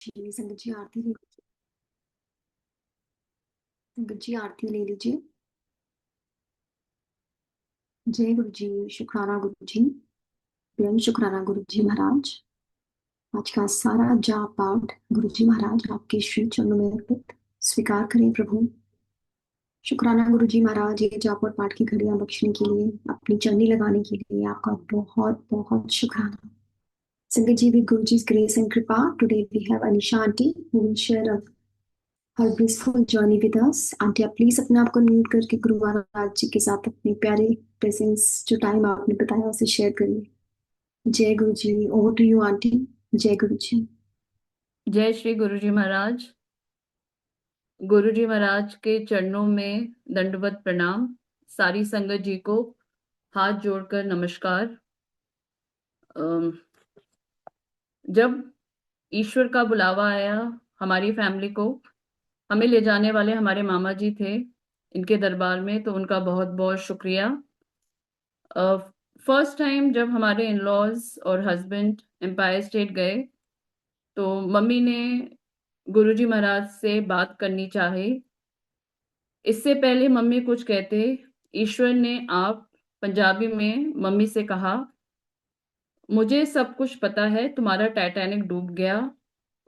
जी संगत जी आरती ले लीजिए। संगत जी आरती ले लीजिए। जय गुरु जी। शुक्राना गुरु जी। बेन शुक्राना गुरु जी महाराज। आज का सारा जाप पाठ गुरु जी महाराज आपके श्री चरणों में अर्पित। स्वीकार करें प्रभु। शुक्राना गुरु जी महाराज, ये जाप और पाठ की घड़ियां बख्शने के लिए, अपनी चरनी लगाने के लिए आपका बहुत बहुत शुक्राना। संगत जी, with Guruji's grace and kripa, today we have Anisha aunty who will share her blissful journey with us. Aunty, आप प्लीज अपने आप को म्यूट करके गुरु महाराज जी के साथ अपने प्यारे प्रेजेंस, जो टाइम आपने बताया, उसे शेयर करिए। जय गुरु जी। Over to you aunty. जय गुरु जी। जय श्री गुरु जी महाराज। गुरु जी महाराज के चरणों में दंडवत प्रणाम। सारी संगत जी को हाथ जोड़कर नमस्कार। अम, जब ईश्वर का बुलावा आया हमारी फैमिली को, हमें ले जाने वाले हमारे मामा जी थे इनके दरबार में, तो उनका बहुत बहुत शुक्रिया। फर्स्ट टाइम जब हमारे इन लॉज और हस्बैंड एम्पायर स्टेट गए, तो मम्मी ने गुरु जी महाराज से बात करनी चाही। इससे पहले मम्मी कुछ कहते, ईश्वर ने आप पंजाबी में मम्मी से कहा, मुझे सब कुछ पता है, तुम्हारा टाइटैनिक डूब गया।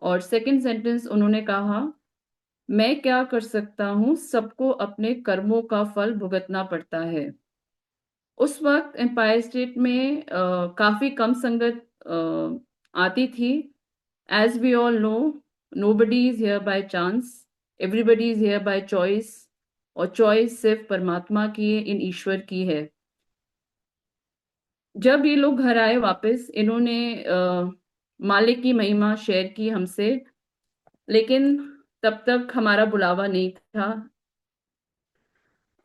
और सेकंड सेंटेंस उन्होंने कहा, मैं क्या कर सकता हूँ, सबको अपने कर्मों का फल भुगतना पड़ता है। उस वक्त एम्पायर स्टेट में काफी कम संगत आती थी। As we all know, nobody is here by chance, everybody is here by choice. और चॉइस सिर्फ परमात्मा की है, इन ईश्वर की है। जब ये लोग घर आए वापस, इन्होंने मालिक की महिमा शेयर की हमसे, लेकिन तब तक हमारा बुलावा नहीं था।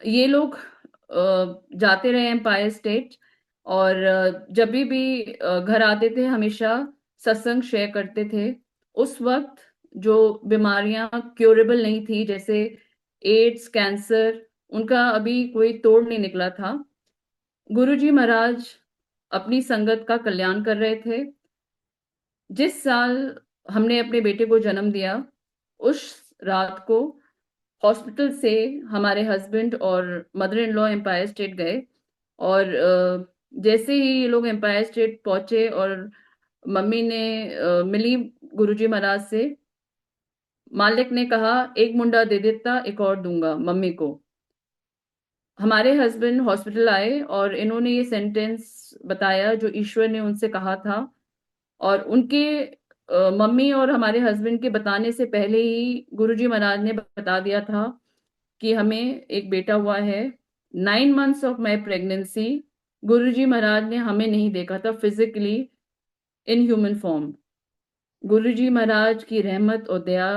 ये लोग जाते रहे एम्पायर स्टेट, और जब भी घर आते थे हमेशा सत्संग शेयर करते थे। उस वक्त जो बीमारियां क्योरेबल नहीं थी, जैसे एड्स, कैंसर, उनका अभी कोई तोड़ नहीं निकला था। गुरुजी महाराज अपनी संगत का कल्याण कर रहे थे। जिस साल हमने अपने बेटे को जन्म दिया, उस रात को हॉस्पिटल से हमारे हस्बैंड और mother in law Empire State गए। और जैसे ही ये लोग एम्पायर स्टेट पहुंचे और मम्मी ने मिली गुरुजी महाराज से, मालिक ने कहा, एक मुंडा दे देता, एक और दूंगा मम्मी को। हमारे हस्बैंड हॉस्पिटल आए और इन्होंने ये सेंटेंस बताया जो ईश्वर ने उनसे कहा था। और उनके मम्मी और हमारे हस्बैंड के बताने से पहले ही गुरुजी महाराज ने बता दिया था कि हमें एक बेटा हुआ है। 9 मंथ्स ऑफ माई प्रेगनेंसी गुरुजी महाराज ने हमें नहीं देखा था फिजिकली इन ह्यूमन फॉर्म। गुरुजी महाराज की रहमत और दया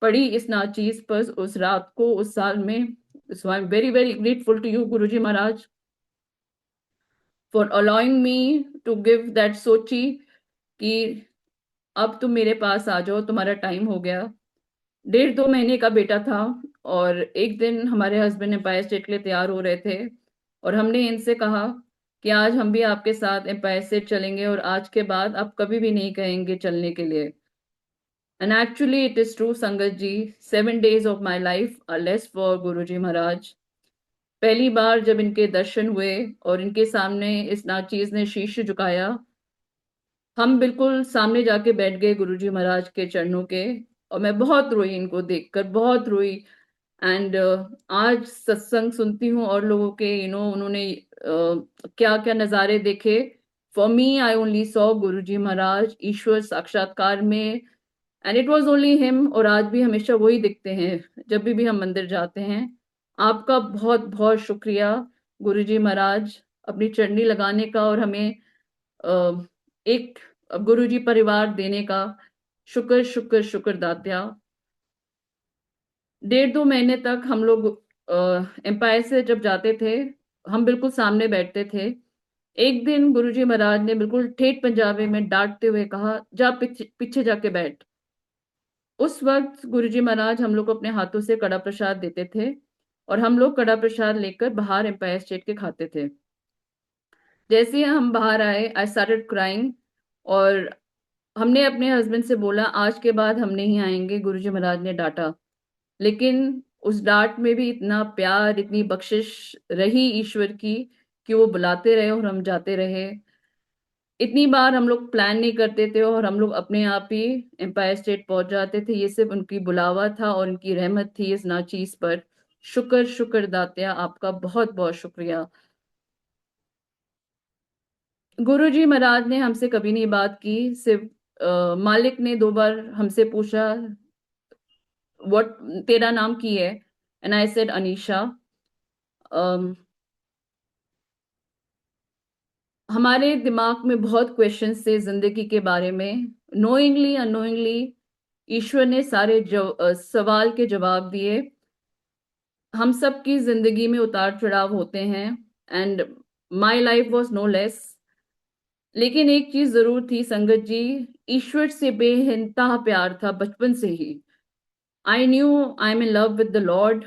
पड़ी इस नाचीज पर उस रात को, उस साल में। So I am very very grateful to you Guruji Maharaj for allowing me to give that सोची कि अब तुम मेरे पास आ जाओ, तुम्हारा टाइम हो गया। 1.5-2 महीने का बेटा था। और एक दिन हमारे हस्बैंड एम्पायर स्टेट के लिए तैयार हो रहे थे, और हमने इनसे कहा कि आज हम भी आपके साथ एम्पायर स्टेट चलेंगे, और आज के बाद आप कभी भी नहीं कहेंगे चलने के लिए। And actually it is true संगत जी, 7 days of my life are less for Guru ji महाराज। पहली बार जब इनके दर्शन हुए और इनके सामने इस नाचीज ने शीश झुकाया, हम बिल्कुल सामने जाके बैठ गए गुरुजी महाराज के चरणों के। और मैं बहुत रोई, इनको देखकर बहुत रोई। एंड आज सत्संग सुनती हूँ और लोगों के, उन्होंने क्या क्या नजारे देखे। For me, I only saw Guruji Maharaj ईश्वर साक्षात्कार में, and it was only him. और आज भी हमेशा वही दिखते हैं जब भी हम मंदिर जाते हैं। आपका बहुत बहुत शुक्रिया गुरुजी महाराज, अपनी चरनी लगाने का और हमें एक गुरुजी परिवार देने का। शुक्र शुक्र शुक्र दात्या। 1.5-2 महीने तक हम लोग एम्पायर से जब जाते थे, हम बिल्कुल सामने बैठते थे। एक दिन गुरुजी महाराज ने बिल्कुल ठेठ पंजाबी में डांटते हुए कहा, जा पीछे पीछे जाके बैठ। उस वक्त गुरुजी महाराज हम लोग को अपने हाथों से कड़ा प्रसाद देते थे, और हम लोग कड़ा प्रसाद लेकर बाहर एम्पायर स्टेट के खाते थे। जैसे ही हम बाहर आए, आई स्टार्टेड क्राइंग। और हमने अपने हस्बैंड से बोला आज के बाद हम नहीं आएंगे, गुरुजी महाराज ने डांटा। लेकिन उस डांट में भी इतना प्यार, इतनी बख्शिश रही ईश्वर की कि वो बुलाते रहे और हम जाते रहे। इतनी बार हम लोग प्लान नहीं करते थे और हम लोग अपने आप ही एम्पायर स्टेट पहुंच जाते थे। ये सिर्फ उनकी बुलावा था और उनकी रहमत थी इस नाचीज पर। शुक्र शुक्र दात्या, आपका बहुत बहुत शुक्रिया। गुरुजी महाराज ने हमसे कभी नहीं बात की। सिर्फ मालिक ने 2 बार हमसे पूछा, व्हाट, तेरा नाम की है? And I said Anisha. हमारे दिमाग में बहुत क्वेश्चंस थे जिंदगी के बारे में। नोइंगली अननोइंगली ईश्वर ने सारे सवाल के जवाब दिए। हम सब की जिंदगी में उतार चढ़ाव होते हैं, and my life was no less. लेकिन एक चीज जरूर थी संगत जी, ईश्वर से बेइंतहा प्यार था बचपन से ही। I knew I am in love with the lord.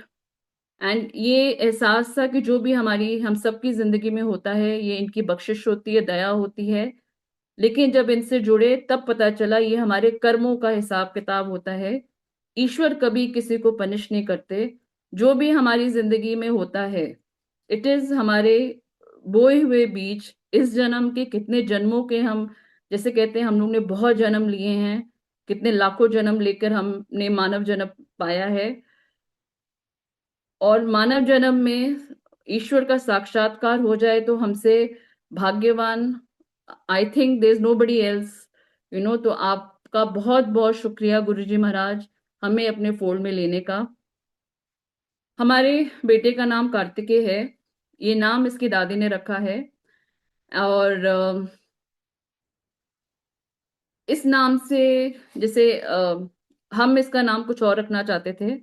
And ये एहसास था कि जो भी हमारी हम सबकी जिंदगी में होता है ये इनकी बख्शिश होती है, दया होती है। लेकिन जब इनसे जुड़े तब पता चला ये हमारे कर्मों का हिसाब किताब होता है। ईश्वर कभी किसी को पनिश नहीं करते। जो भी हमारी जिंदगी में होता है, इट इज हमारे बोए हुए बीज। इस जन्म के कितने जन्मों के हम, जैसे कहते हैं हम लोग ने बहुत जन्म लिए हैं, कितने लाखों जन्म लेकर हमने मानव जन्म पाया है। और मानव जन्म में ईश्वर का साक्षात्कार हो जाए तो हमसे भाग्यवान, I think there is nobody else, तो आपका बहुत बहुत शुक्रिया गुरुजी महाराज हमें अपने फोल्ड में लेने का। हमारे बेटे का नाम कार्तिकेय है। ये नाम इसकी दादी ने रखा है। और इस नाम से, जैसे हम इसका नाम कुछ और रखना चाहते थे।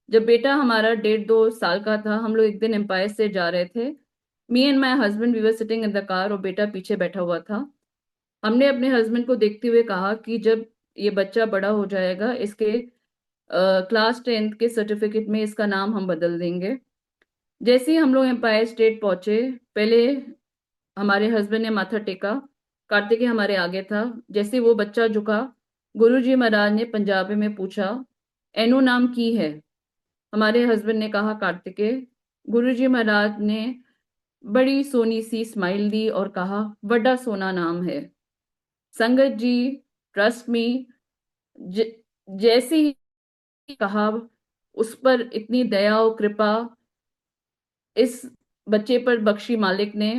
जब बेटा हमारा 1.5-2 साल का था, हम लोग एक दिन एम्पायर से जा रहे थे। Me and my husband we were sitting in the car और बेटा पीछे बैठा हुआ था। हमने अपने हस्बैंड को देखते हुए कहा कि जब ये बच्चा बड़ा हो जाएगा इसके क्लास 10th के सर्टिफिकेट में इसका नाम हम बदल देंगे। जैसे ही हम लोग एम्पायर स्टेट पहुंचे, पहले हमारे हस्बैंड ने माथा टेका। कार्तिकेय हमारे आगे था। जैसे वो बच्चा झुका, गुरुजी महाराज ने पंजाबी में पूछा, एनु नाम की है? हमारे हस्बैंड ने कहा कार्तिकेय। गुरुजी महाराज ने बड़ी सोनी सी स्माइल दी और कहा, बड़ा सोना नाम है संगत जी, ट्रस्ट मी। जैसे ही कहा, उस पर इतनी दया और कृपा इस बच्चे पर बख्शी मालिक ने।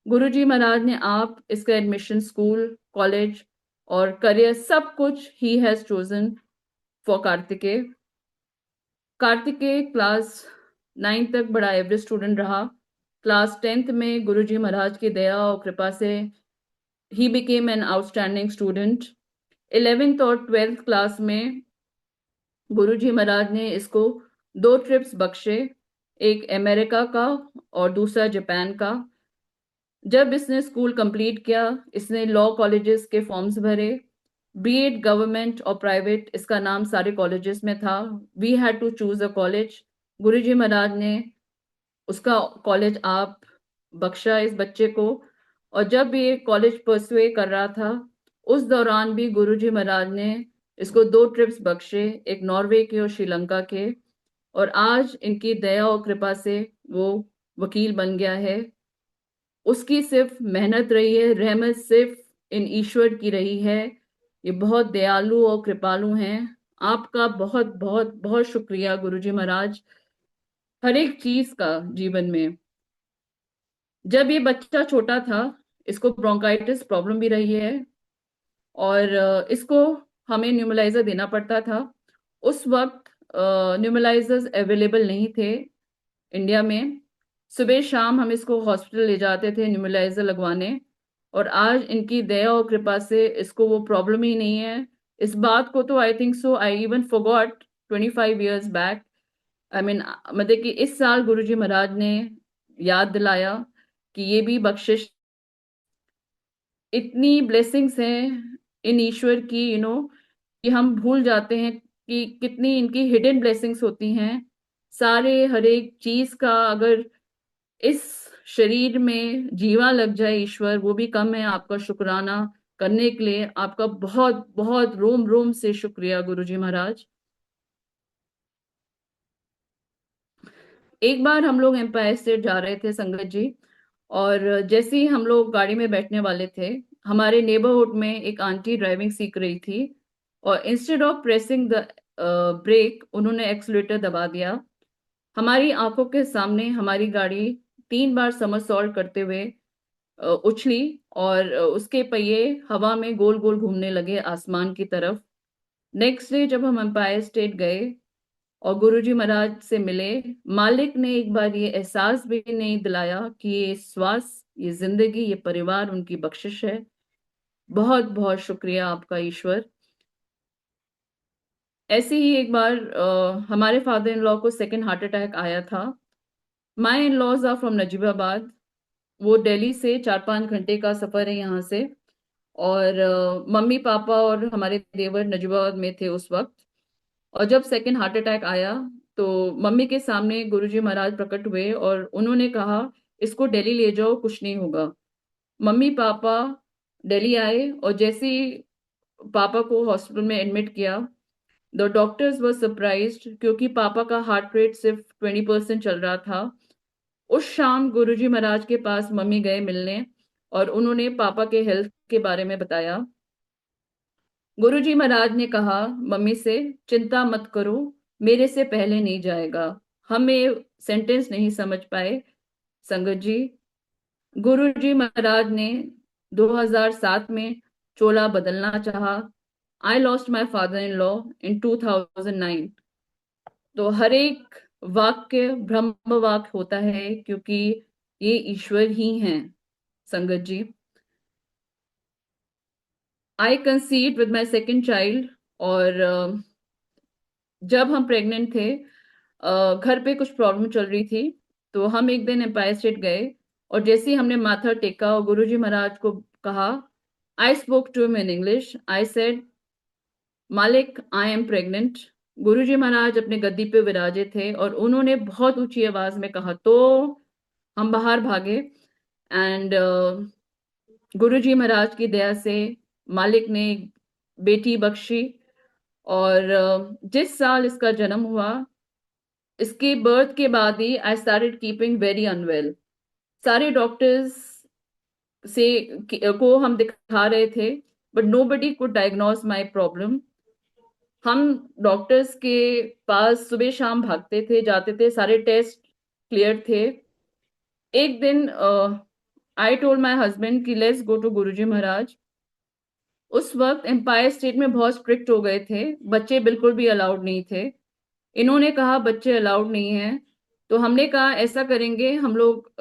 गुरुजी महाराज ने आप इसका एडमिशन, स्कूल, कॉलेज और करियर सब कुछ he has chosen for Kartikeya. Kartikeya class 9 तक बड़ा एवरेज स्टूडेंट रहा। क्लास 10th में गुरुजी महाराज की दया और कृपा से he became an outstanding student. 11th और 12th क्लास में गुरुजी महाराज ने इसको 2 ट्रिप्स बख्शे, एक अमेरिका का और दूसरा जापान का। जब इसने स्कूल कंप्लीट किया, इसने लॉ कॉलेजेस के फॉर्म्स भरे। बीएड गवर्नमेंट और प्राइवेट, इसका नाम सारे कॉलेजेस में था। We had to choose a college. Guruji Maharaj ने उसका कॉलेज आप बख्शा इस बच्चे को। और जब ये कॉलेज परसुए कर रहा था, उस दौरान भी गुरुजी महाराज ने इसको 2 ट्रिप्स बख्शे, एक नॉर्वे के और श्रीलंका के। और आज इनकी दया और कृपा से वो वकील बन गया है। उसकी सिर्फ मेहनत रही है, रहमत सिर्फ इन ईश्वर की रही है। ये बहुत दयालु और कृपालु हैं। आपका बहुत बहुत बहुत शुक्रिया गुरुजी महाराज, हर एक चीज का जीवन में। जब ये बच्चा छोटा था, इसको ब्रोंकाइटिस प्रॉब्लम भी रही है और इसको हमें न्यूमलाइजर देना पड़ता था। उस वक्त न्यूमलाइजर्स अवेलेबल नहीं थे इंडिया में। सुबह शाम हम इसको हॉस्पिटल ले जाते थे न्यूमलाइजर लगवाने। और आज इनकी दया और कृपा से इसको वो प्रॉब्लम ही नहीं है। इस बात को तो I think so I even forgot 25 years back. I mean, मतलब कि इस साल गुरुजी महाराज ने याद दिलाया कि ये भी बख्शिश। इतनी ब्लेसिंग्स हैं इन ईश्वर की, कि हम भूल जाते हैं कि कितनी इनकी हिडन ब्लेसिंग्स होती हैं। सारे हर एक चीज का अगर इस शरीर में जीवा लग जाए ईश्वर, वो भी कम है आपका शुक्राना करने के लिए आपका बहुत बहुत रोम रोम से शुक्रिया गुरुजी महाराज। एक बार हम लोग एम्पायर स्टेट जा रहे थे संगत जी, और जैसे ही हम लोग गाड़ी में बैठने वाले थे, हमारे नेबरहुड में एक आंटी ड्राइविंग सीख रही थी, और instead of pressing the brake उन्होंने एक्सीलरेटर दबा दिया। हमारी आंखों के सामने हमारी गाड़ी 3 बार समरसॉल्ट करते हुए उछली, और उसके पहिए हवा में गोल गोल घूमने लगे आसमान की तरफ। नेक्स्ट डे जब हम एम्पायर स्टेट गए और गुरुजी महाराज से मिले, मालिक ने एक बार ये एहसास भी नहीं दिलाया कि ये श्वास, ये जिंदगी, ये परिवार उनकी बख्शिश है। बहुत बहुत शुक्रिया आपका ईश्वर। ऐसे ही एक बार हमारे फादर इन लॉ को सेकेंड हार्ट अटैक आया था। My in laws are from Najibabad. वो दिल्ली से 4-5 घंटे का सफर है यहाँ से, और मम्मी पापा और हमारे देवर नजीबाबाद में थे उस वक्त। और जब सेकेंड हार्ट अटैक आया, तो मम्मी के सामने गुरुजी महाराज प्रकट हुए और उन्होंने कहा, इसको दिल्ली ले जाओ, कुछ नहीं होगा। मम्मी पापा दिल्ली आए, और जैसे ही पापा को हॉस्पिटल में एडमिट किया, द डॉक्टर्स वर सरप्राइज्ड, क्योंकि पापा का हार्ट रेट सिर्फ 20% चल रहा था। उस शाम गुरुजी महाराज के पास मम्मी गए मिलने, और उन्होंने पापा के हेल्थ के बारे में बताया। गुरुजी महाराज ने कहा मम्मी से, चिंता मत करो, मेरे से पहले नहीं जाएगा। हम ये सेंटेंस नहीं समझ पाए संगत जी। गुरुजी महाराज ने 2007 में चोला बदलना चाहा। I lost my father in law in 2009। तो हर एक वाक्य ब्रह्म वाक्य होता है, क्योंकि ये ईश्वर ही हैं संगत जी। I conceived with my second child, और जब हम प्रेग्नेंट थे, घर पे कुछ प्रॉब्लम चल रही थी, तो हम एक दिन एम्पायर स्टेट गए, और जैसे ही हमने माथा टेका और गुरुजी महाराज को कहा, I spoke to him in English. I said, मालिक, आई एम प्रेग्नेंट। गुरुजी महाराज अपने गद्दी पे विराजे थे, और उन्होंने बहुत ऊंची आवाज में कहा, तो हम बाहर भागे। एंड गुरुजी महाराज की दया से मालिक ने बेटी बख्शी, और जिस साल इसका जन्म हुआ, इसके बर्थ के बाद ही I started keeping very unwell. सारे डॉक्टर्स से को हम दिखा रहे थे, but nobody could diagnose my problem. हम डॉक्टर्स के पास सुबह शाम भागते थे, जाते थे, सारे टेस्ट क्लियर थे। एक दिन आई टोल्ड माय हस्बैंड कि लेट्स गो टू गुरुजी महाराज। उस वक्त एम्पायर स्टेट में बहुत स्ट्रिक्ट हो गए थे, बच्चे बिल्कुल भी अलाउड नहीं थे। इन्होंने कहा बच्चे अलाउड नहीं है, तो हमने कहा ऐसा करेंगे, हम लोग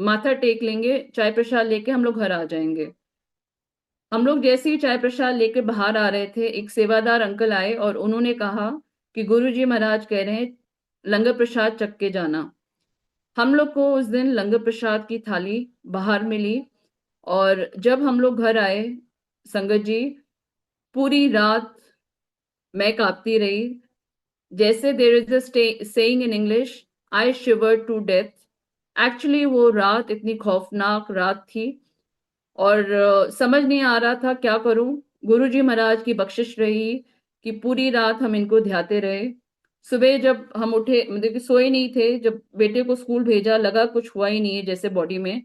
माथा टेक लेंगे, चाय प्रसाद लेके हम लोग घर आ जाएंगे। हम लोग जैसे ही चाय प्रसाद लेके बाहर आ रहे थे, एक सेवादार अंकल आए और उन्होंने कहा कि गुरुजी महाराज कह रहे हैं लंगर प्रसाद चख के जाना। हम लोग को उस दिन लंगर प्रसाद की थाली बाहर मिली, और जब हम लोग घर आए संगत जी, पूरी रात मैं कांपती रही। जैसे there is a saying in English, I shiver to death. Actually वो रात इतनी खौफनाक रात थी, और समझ नहीं आ रहा था क्या करूं। गुरुजी महाराज की बख्शिश रही कि पूरी रात हम इनको ध्याते रहे। सुबह जब हम उठे, मतलब कि सोए नहीं थे, जब बेटे को स्कूल भेजा, लगा कुछ हुआ ही नहीं है जैसे बॉडी में।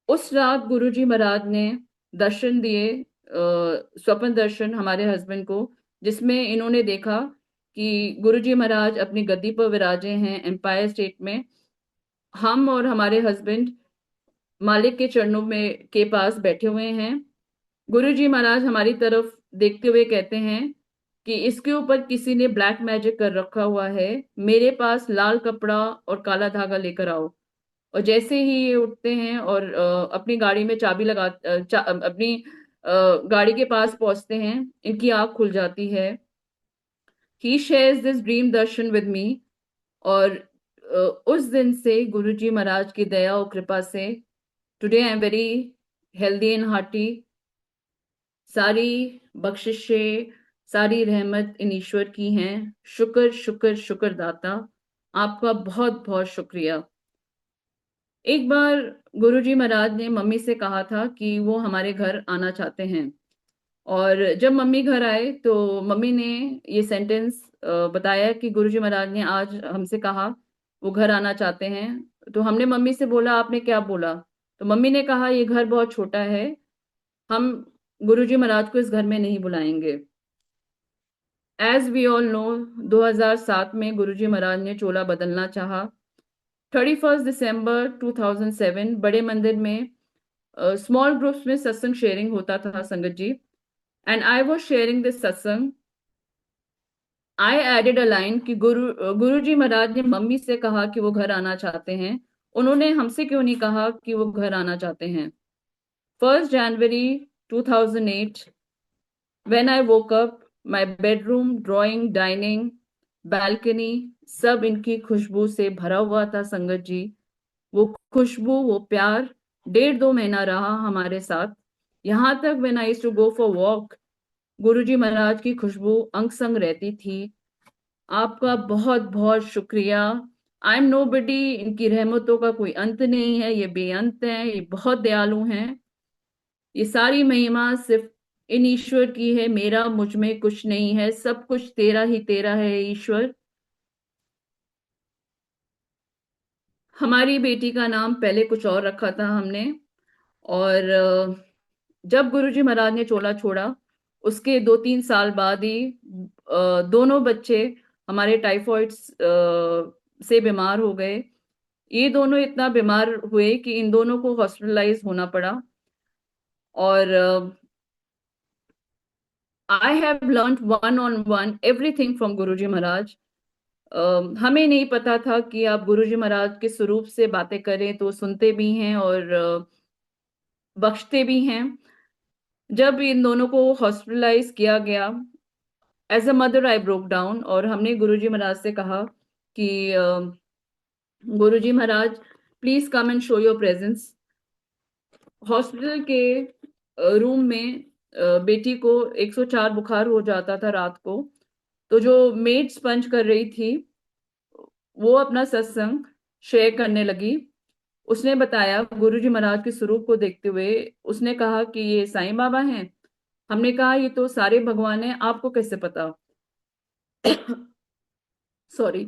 उस रात गुरुजी महाराज ने दर्शन दिए, स्वप्न दर्शन हमारे हस्बैंड को, जिसमें इन्होंने देखा कि गुरुजी महाराज अपनी गद्दी पर विराजे हैं एम्पायर स्टेट में। हम और हमारे हस्बैंड मालिक के चरणों में के पास बैठे हुए हैं। गुरुजी महाराज हमारी तरफ देखते हुए कहते हैं कि इसके ऊपर किसी ने ब्लैक मैजिक कर रखा हुआ है, मेरे पास लाल कपड़ा और काला धागा लेकर आओ। और जैसे ही ये उठते हैं और अपनी गाड़ी में चाबी अपनी गाड़ी के पास पहुंचते हैं, इनकी आंख खुल जाती है। He shares this dream darshan with me, और उस दिन से गुरुजी महाराज की दया और कृपा से today I am very healthy and hearty. सारी बख्शिशें, सारी रहमत इन ईश्वर की हैं। शुक्र शुक्र शुक्र दाता, आपका बहुत बहुत शुक्रिया। एक बार गुरुजी महाराज ने मम्मी से कहा था कि वो हमारे घर आना चाहते हैं। और जब मम्मी घर आए तो मम्मी ने ये सेंटेंस बताया कि गुरुजी महाराज ने आज हमसे कहा वो घर आना चाहते हैं। तो हमने मम्मी से बोला आपने क्या बोला? तो मम्मी ने कहा ये घर बहुत छोटा है, हम गुरुजी महाराज को इस घर में नहीं बुलाएंगे। एज वी ऑल नो, 2007 में गुरुजी महाराज ने चोला बदलना चाहा। 31 दिसंबर 2007 बड़े मंदिर में स्मॉल ग्रुप्स में सत्संग शेयरिंग होता था संगत जी। And I was sharing this satsang. I added a line कि गुरुजी महाराज ने मम्मी से कहा कि वो घर आना चाहते हैं, उन्होंने हमसे क्यों नहीं कहा कि वो घर आना चाहते हैं? 1 जनवरी 2008 when I woke up, my bedroom, drawing, dining, balcony सब इनकी खुशबू से भरा हुआ था संगत जी। वो खुशबू, वो प्यार 1.5-2 महीना रहा हमारे साथ। यहाँ तक when I used to go for walk, Guruji Maharaj की खुशबू अंग संग रहती थी। आपका बहुत बहुत शुक्रिया। आई एम नोबडी, इनकी रहमतों का कोई अंत नहीं है, ये बेअंत हैं, ये बहुत दयालु हैं। ये सारी महिमा सिर्फ इन ईश्वर की है, मेरा मुझ में कुछ नहीं है, सब कुछ तेरा ही तेरा है ईश्वर। हमारी बेटी का नाम पहले कुछ और रखा था हमने। और जब गुरुजी महाराज ने चोला छोड़ा उसके 2-3 साल बाद ही दोनों बच्चे हमारे टाइफॉइड से बीमार हो गए। ये दोनों इतना बीमार हुए कि इन दोनों को हॉस्पिटलाइज होना पड़ा। और I have learn one on one everything from Guruji Maharaj. हमें नहीं पता था कि आप गुरुजी महाराज के स्वरूप से बातें करें तो सुनते भी हैं और बख्शते भी हैं। जब इन दोनों को हॉस्पिटलाइज किया गया, as a mother I broke down और हमने गुरुजी महाराज से कहा कि Guruji Maharaj please come and show your presence. Hospital के रूम में बेटी को 104 बुखार हो जाता था रात को। तो जो मेड स्पंज कर रही थी वो अपना सत्संग शेयर करने लगी। उसने बताया गुरुजी महाराज के स्वरूप को देखते हुए, उसने कहा कि ये साईं बाबा हैं। हमने कहा ये तो सारे भगवान हैं, आपको कैसे पता? सॉरी।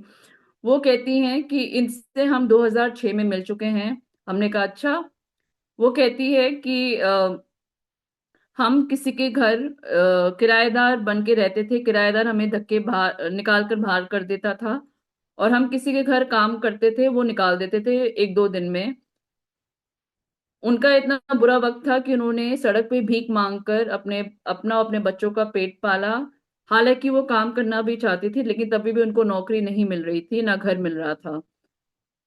वो कहती हैं कि इनसे हम 2006 में मिल चुके हैं। हमने कहा अच्छा। वो कहती है कि हम किसी के घर किराएदार बन के रहते थे, किराएदार हमें धक्के बाहर निकाल कर बाहर कर देता था और हम किसी के घर काम करते थे, वो निकाल देते थे 1-2 दिन में। उनका इतना बुरा वक्त था कि उन्होंने सड़क पे भीख मांगकर अपने बच्चों का पेट पाला। हालांकि वो काम करना भी चाहती थी लेकिन तभी भी उनको नौकरी नहीं मिल रही थी, ना घर मिल रहा था।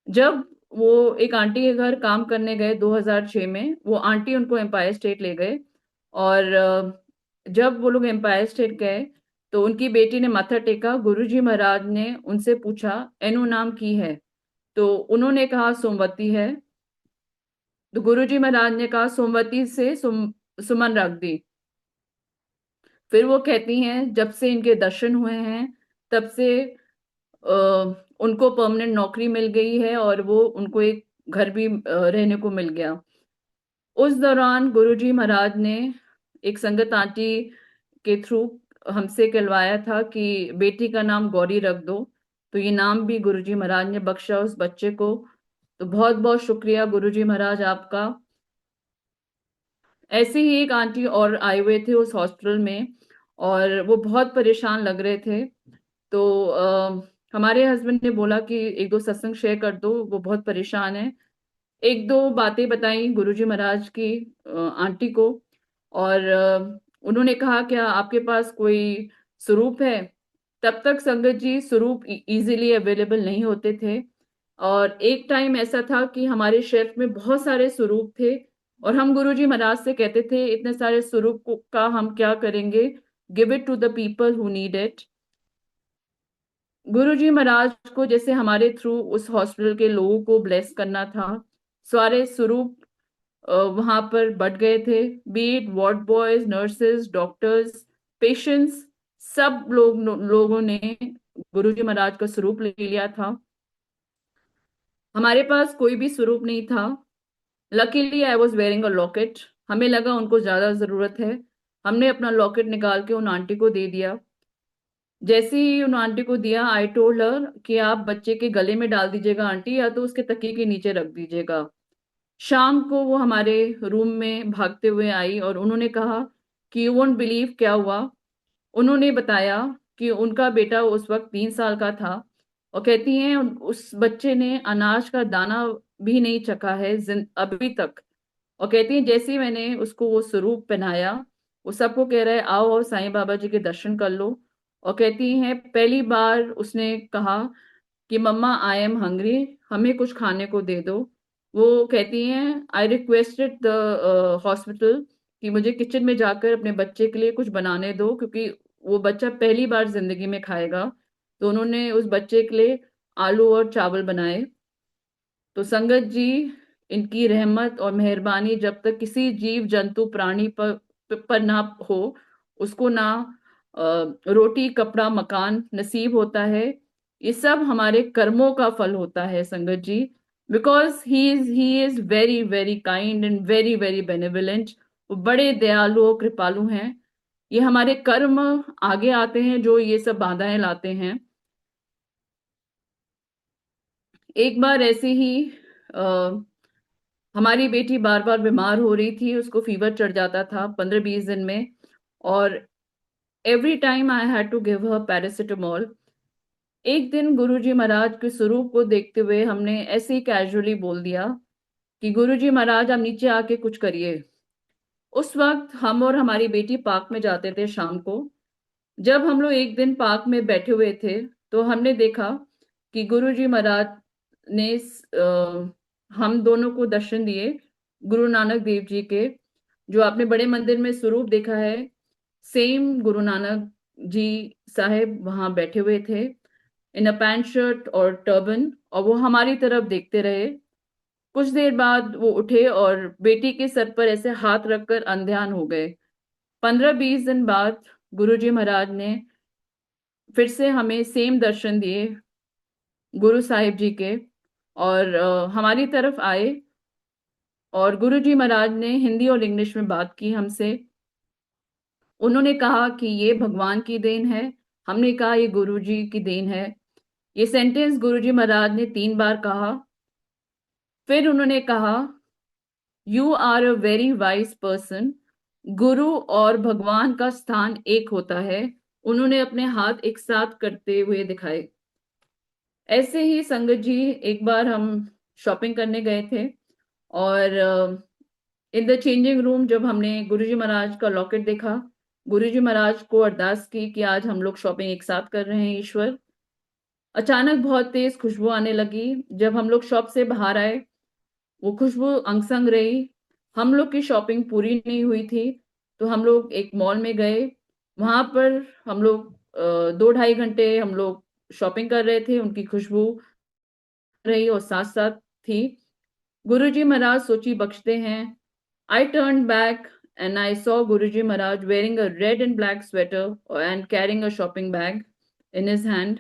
जब वो एक आंटी के घर काम करने गए 2006 में, वो आंटी उनको एम्पायर स्टेट ले गए। और जब वो लोग एम्पायर स्टेट गए तो उनकी बेटी ने माथा टेका। गुरुजी महाराज ने उनसे पूछा एनु नाम की है? तो उन्होंने कहा सोमवती है। तो गुरुजी महाराज ने कहा सोमवती से सुमन रख दी। फिर वो कहती हैं जब से इनके दर्शन हुए हैं तब से अ, उनको परमानेंट नौकरी मिल गई है और वो उनको एक घर भी रहने को मिल गया। उस दौरान गुरुजी महाराज ने एक संगत आंटी के थ्रू हमसे कहलवाया था कि बेटी का नाम गौरी रख दो। तो ये नाम भी गुरुजी महाराज ने बख्शा उस बच्चे को। तो बहुत बहुत शुक्रिया गुरुजी महाराज आपका। ऐसे ही एक आंटी और आए हुए थे उस हॉस्पिटल में और वो बहुत परेशान लग रहे थे। तो हमारे हस्बैंड ने बोला कि एक दो सत्संग शेयर कर दो, वो बहुत परेशान है। एक दो बातें बताई गुरुजी महाराज की आंटी को। और उन्होंने कहा क्या आपके पास कोई स्वरूप है? तब तक संगत जी स्वरूप इजीली अवेलेबल नहीं होते थे। और एक टाइम ऐसा था कि हमारे शेल्फ में बहुत सारे स्वरूप थे और हम गुरुजी महाराज से कहते थे इतने सारे स्वरूप का हम क्या करेंगे, give it to the people who need it. Guruji Maharaj को जैसे हमारे थ्रू उस हॉस्पिटल के लोगों को ब्लेस करना था, सारे स्वरूप वहां पर बढ़ गए थे। Be it ward boys, nurses, doctors, patients, सब लोगों ने गुरुजी महाराज का स्वरूप ले लिया था। हमारे पास कोई भी स्वरूप नहीं था। Luckily I was wearing a locket. हमें लगा उनको ज्यादा जरूरत है। हमने अपना लॉकेट निकाल के उन आंटी को दे दिया। जैसे ही उन आंटी को दिया, आई टोल्ड हर कि आप बच्चे के गले में डाल दीजिएगा आंटी, या तो उसके तकिए के नीचे रख दीजिएगा। शाम को वो हमारे रूम में भागते हुए आई और उन्होंने कहा कि यू वोंट बिलीव क्या हुआ। उन्होंने बताया कि उनका बेटा उस वक्त 3 साल का था, और कहती हैं उस बच्चे ने अनाज का दाना भी नहीं चखा है अभी तक। और कहती हैं जैसे ही मैंने उसको वो स्वरूप पहनाया, वो सबको कह रहा है आओ और साईं बाबा जी के दर्शन कर लो। और कहती हैं पहली बार उसने कहा कि मम्मा आई एम हंग्री, हमें कुछ खाने को दे दो। वो कहती हैं आई रिक्वेस्टेड द हॉस्पिटल कि मुझे किचन में जाकर अपने बच्चे के लिए कुछ बनाने दो, क्योंकि वो बच्चा पहली बार जिंदगी में खाएगा। तो उन्होंने उस बच्चे के लिए आलू और चावल बनाए। तो संगत जी, इनकी रहमत और मेहरबानी जब तक किसी जीव जंतु प्राणी पर ना हो, उसको ना रोटी कपड़ा मकान नसीब होता है। ये सब हमारे कर्मों का फल होता है संगत जी। Because he is very very kind and very very benevolent. वो बड़े दयालु और कृपालु हैं। ये हमारे कर्म आगे आते हैं जो ये सब बाधाएं लाते हैं। एक बार ऐसे ही हमारी बेटी बार बार बीमार हो रही थी, उसको फीवर चढ़ जाता था 15-20 दिन में। और every time I had to give her paracetamol. एक दिन गुरुजी महाराज के स्वरूप को देखते हुए हमने ऐसे ही कैजुअली बोल दिया कि गुरुजी महाराज आप नीचे आके कुछ करिए। उस वक्त हम और हमारी बेटी पार्क में जाते थे शाम को। जब हम लोग एक दिन पार्क में बैठे हुए थे, तो हमने देखा कि गुरुजी महाराज ने हम दोनों को दर्शन दिए गुरु नानक देव जी के। जो आपने बड़े मंदिर में स्वरूप देखा है, सेम गुरु नानक जी साहेब वहां बैठे हुए थे इन अ पैंट शर्ट और टर्बन, और वो हमारी तरफ देखते रहे। कुछ देर बाद वो उठे और बेटी के सर पर ऐसे हाथ रखकर अंध्यान हो गए। 15-20 दिन बाद गुरुजी महाराज ने फिर से हमें सेम दर्शन दिए गुरु साहिब जी के, और हमारी तरफ आए। और गुरुजी महाराज ने हिंदी और इंग्लिश में बात की हमसे। उन्होंने कहा कि ये भगवान की देन है। हमने कहा ये गुरुजी की देन है। ये सेंटेंस गुरुजी महाराज ने 3 बार कहा। फिर उन्होंने कहा you are a very wise person. गुरु और भगवान का स्थान एक होता है। उन्होंने अपने हाथ एक साथ करते हुए दिखाए। ऐसे ही संगत जी, एक बार हम शॉपिंग करने गए थे, और इन द चेंजिंग रूम जब हमने गुरुजी महाराज का लॉकेट देखा, गुरुजी महाराज को अरदास की कि आज हम लोग शॉपिंग एक साथ कर रहे हैं ईश्वर। अचानक बहुत तेज खुशबू आने लगी। जब हम लोग शॉप से बाहर आए, वो खुशबू अंग रही। हम लोग की शॉपिंग पूरी नहीं हुई थी, तो हम लोग एक मॉल में गए। वहां पर हम लोग 2-2.5 घंटे हम लोग शॉपिंग कर रहे थे। उनकी खुशबू रही और साथ साथ थी। गुरुजी महाराज सोची बख्शते हैं। I turn back and I saw Guruji Maharaj wearing a red and black sweater and carrying a shopping bag in his hand.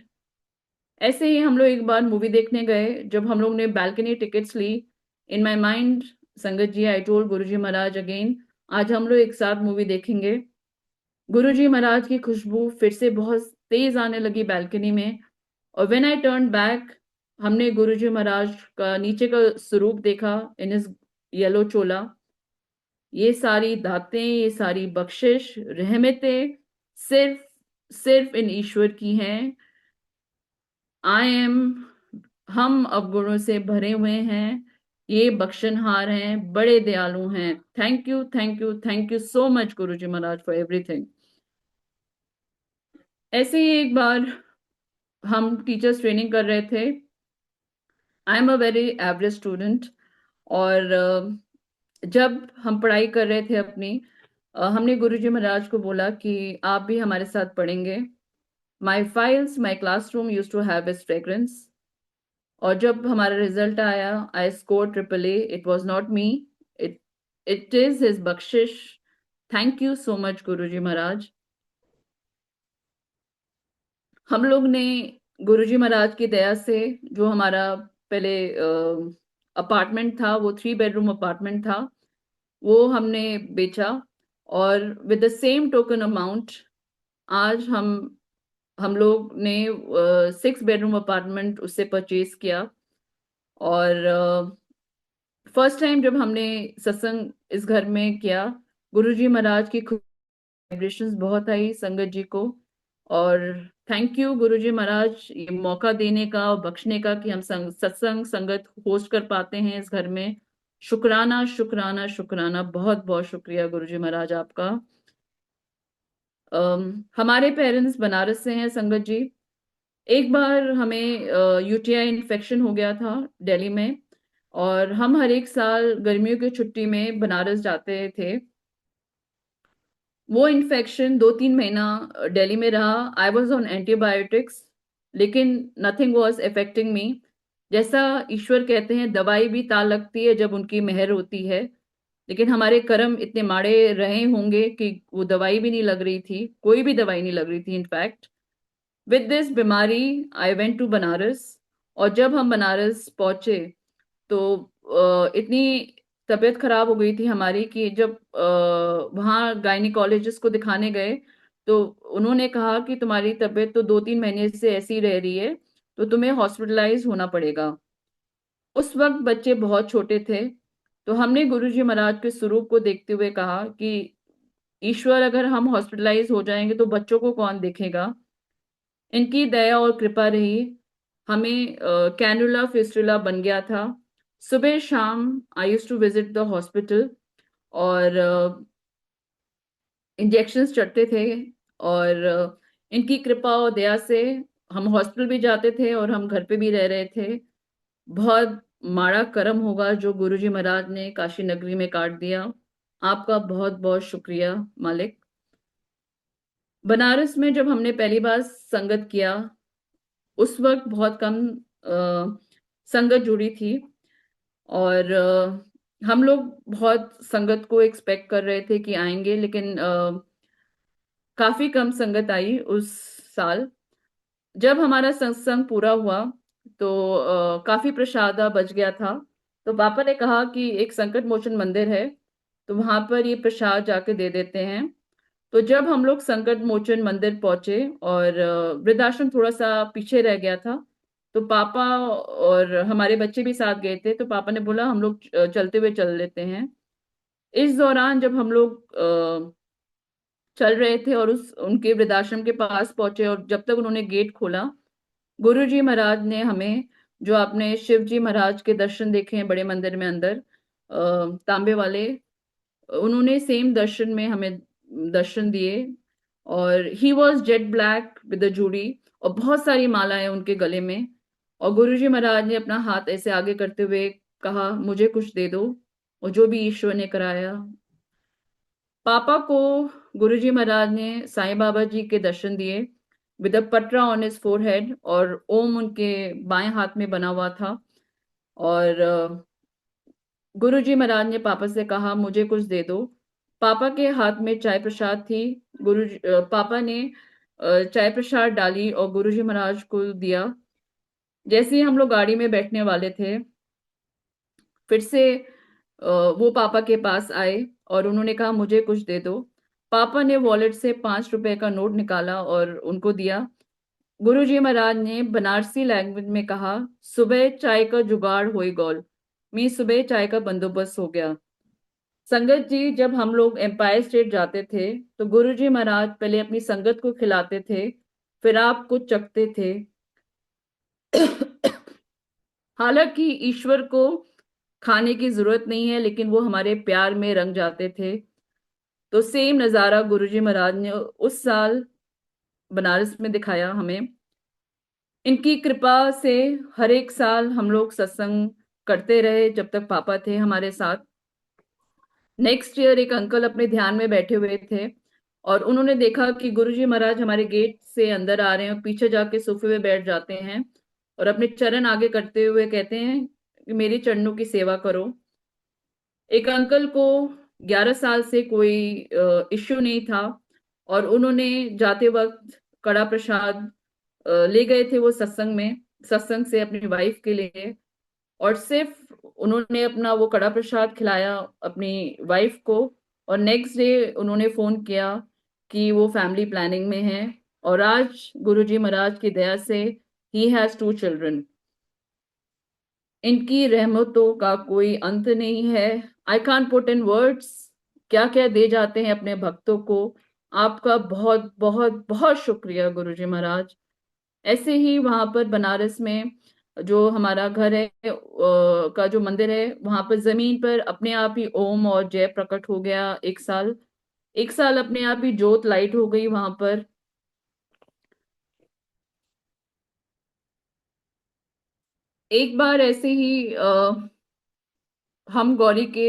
ऐसे ही हम लोग एक बार मूवी देखने गए। जब हम लोग ने बैल्कनी टिकट्स ली, इन माई माइंड संगत जी आई टोल्ड गुरुजी महाराज अगेन आज हम लोग एक साथ मूवी देखेंगे। गुरुजी महाराज की खुशबू फिर से बहुत तेज आने लगी बैल्कनी में। और व्हेन आई टर्न बैक, हमने गुरुजी महाराज का नीचे का स्वरूप देखा इन हिज येलो चोला। ये सारी दातें, ये सारी बख्शिश रहमतें सिर्फ सिर्फ इन ईश्वर की हैं। आई एम हम अवगुणों से भरे हुए हैं। ये बख्शनहार हैं, बड़े दयालु हैं। Thank you thank you thank you so much Guruji Maharaj for everything. ऐसे ही एक बार हम टीचर्स ट्रेनिंग कर रहे थे। I am a very average student. और जब हम पढ़ाई कर रहे थे अपनी, हमने गुरुजी महाराज को बोला कि आप भी हमारे साथ पढ़ेंगे। My files my classroom use to have is fragrance. और जब हमारा रिजल्ट आया, I score AAA। It was not me, it it is his बख्शिश। Thank you so much Guruji Maharaj. हम लोग ने गुरुजी महाराज की दया से जो हमारा पहले अपार्टमेंट था, वो 3 बेडरूम अपार्टमेंट था, वो हमने बेचा। और with the same token amount आज हम लोग ने 6 बेडरूम अपार्टमेंट उससे परचेज किया। और फर्स्ट टाइम जब हमने सत्संग इस घर में किया, गुरुजी महाराज की वाइब्रेशंस बहुत आई संगत जी को। और थैंक यू गुरुजी महाराज ये मौका देने का और बख्शने का कि हम सत्संग संगत होस्ट कर पाते हैं इस घर में। शुक्राना शुक्राना शुक्राना, बहुत बहुत शुक्रिया गुरुजी महाराज आपका। हमारे पेरेंट्स बनारस से हैं संगत जी। एक बार हमें यूटीआई इन्फेक्शन हो गया था दिल्ली में, और हम हर एक साल गर्मियों की छुट्टी में बनारस जाते थे। वो इन्फेक्शन 2-3 महीना दिल्ली में रहा। आई वॉज ऑन एंटीबायोटिक्स, लेकिन नथिंग वॉज अफेक्टिंग मी। जैसा ईश्वर कहते हैं, दवाई भी ता लगती है जब उनकी मेहर होती है। लेकिन हमारे कर्म इतने माड़े रहे होंगे कि वो दवाई भी नहीं लग रही थी, कोई भी दवाई नहीं लग रही थी इनफैक्ट। विद दिस बीमारी आई वेंट टू बनारस। और जब हम बनारस पहुंचे तो इतनी तबीयत खराब हो गई थी हमारी कि जब वहाँ गायनिकोलॉजिस्ट को दिखाने गए तो उन्होंने कहा कि तुम्हारी तबीयत तो 2-3 महीने से ऐसी रह रही है, तो तुम्हें हॉस्पिटलाइज होना पड़ेगा। उस वक्त बच्चे बहुत छोटे थे, तो हमने गुरुजी महाराज के स्वरूप को देखते हुए कहा कि ईश्वर, अगर हम हॉस्पिटलाइज हो जाएंगे तो बच्चों को कौन देखेगा। इनकी दया और कृपा रही, हमें कैनुला फिस्टुला बन गया था। सुबह शाम I use to visit the hospital, और इंजेक्शंस चढ़ते थे। और इनकी कृपा और दया से हम हॉस्पिटल भी जाते थे और हम घर पे भी रह रहे थे। बहुत माड़ा कर्म होगा जो गुरुजी महाराज ने काशी नगरी में काट दिया। आपका बहुत बहुत शुक्रिया मालिक। बनारस में जब हमने पहली बार संगत किया, उस वक्त बहुत कम संगत जुड़ी थी। और हम लोग बहुत संगत को एक्सपेक्ट कर रहे थे कि आएंगे, लेकिन काफी कम संगत आई उस साल। जब हमारा सत्संग पूरा हुआ तो काफी प्रसादा बच गया था। तो पापा ने कहा कि एक संकट मोचन मंदिर है, तो वहां पर ये प्रसाद जाके दे देते हैं। तो जब हम लोग संकट मोचन मंदिर पहुंचे, और वृद्धाश्रम थोड़ा सा पीछे रह गया था, तो पापा और हमारे बच्चे भी साथ गए थे, तो पापा ने बोला हम लोग चलते हुए चल लेते हैं। इस दौरान जब हम लोग चल रहे थे और उस उनके वृद्धाश्रम के पास पहुंचे, और जब तक उन्होंने गेट खोला, गुरु जी महाराज ने हमें, जो आपने शिव जी महाराज के दर्शन देखे हैं बड़े मंदिर में अंदर तांबे वाले, उन्होंने सेम दर्शन में हमें दर्शन दिए। और he was jet black with the जूड़ी, और बहुत सारी मालाएं उनके गले में। और गुरुजी महाराज ने अपना हाथ ऐसे आगे करते हुए कहा, मुझे कुछ दे दो, और जो भी ईश्वर ने कराया। पापा को गुरुजी महाराज ने साईं बाबा जी के दर्शन दिए विद अ पटरा ऑन हिज फोरहेड, और ओम उनके बाएं हाथ में बना हुआ था। और गुरुजी महाराज ने पापा से कहा, मुझे कुछ दे दो। पापा के हाथ में चाय प्रसाद थी। पापा ने चाय प्रसाद डाली और गुरुजी महाराज को दिया। जैसे ही हम लोग गाड़ी में बैठने वाले थे, फिर से वो पापा के पास आए और उन्होंने कहा, मुझे कुछ दे दो। पापा ने वॉलेट से 5 रुपए का नोट निकाला और उनको दिया। गुरुजी महाराज ने बनारसी लैंग्वेज में कहा, सुबह चाय का जुगाड़ होई गॉल। मी सुबह चाय का बंदोबस्त हो गया। संगत जी, जब हम लोग एम्पायर स्टेट जाते थे तो गुरुजी महाराज पहले अपनी संगत को खिलाते थे, फिर आप कुछ चखते थे। हालांकि ईश्वर को खाने की जरूरत नहीं है, लेकिन वो हमारे प्यार में रंग जाते थे। तो सेम नजारा गुरुजी महाराज ने उस साल बनारस में दिखाया हमें। इनकी कृपा से हर एक साल हम लोग सत्संग करते रहे जब तक पापा थे हमारे साथ। नेक्स्ट ईयर एक अंकल अपने ध्यान में बैठे हुए थे, और उन्होंने देखा कि गुरुजी महाराज हमारे गेट से अंदर आ रहे हैं, और पीछे जाके सोफे पे बैठ जाते हैं और अपने चरण आगे करते हुए कहते हैं कि मेरी चरणों की सेवा करो। एक अंकल को 11 साल से कोई इश्यू नहीं था, और उन्होंने जाते वक्त कड़ा प्रसाद ले गए थे वो सत्संग में, सत्संग से अपनी वाइफ के लिए। और सिर्फ उन्होंने अपना वो कड़ा प्रसाद खिलाया अपनी वाइफ को, और नेक्स्ट डे उन्होंने फोन किया कि वो फैमिली प्लानिंग में है, और आज गुरुजी महाराज की दया से ही हैज 2 चिल्ड्रन। इनकी रहमतों का कोई अंत नहीं है। I can't put in words क्या क्या दे जाते हैं अपने भक्तों को। आपका बहुत बहुत बहुत शुक्रिया गुरुजी महाराज। ऐसे ही वहां पर बनारस में जो हमारा घर है का जो मंदिर है, वहां पर जमीन पर अपने आप ही ओम और जय प्रकट हो गया। एक साल अपने आप ही जोत लाइट हो गई वहां पर। एक बार ऐसे ही हम गौरी के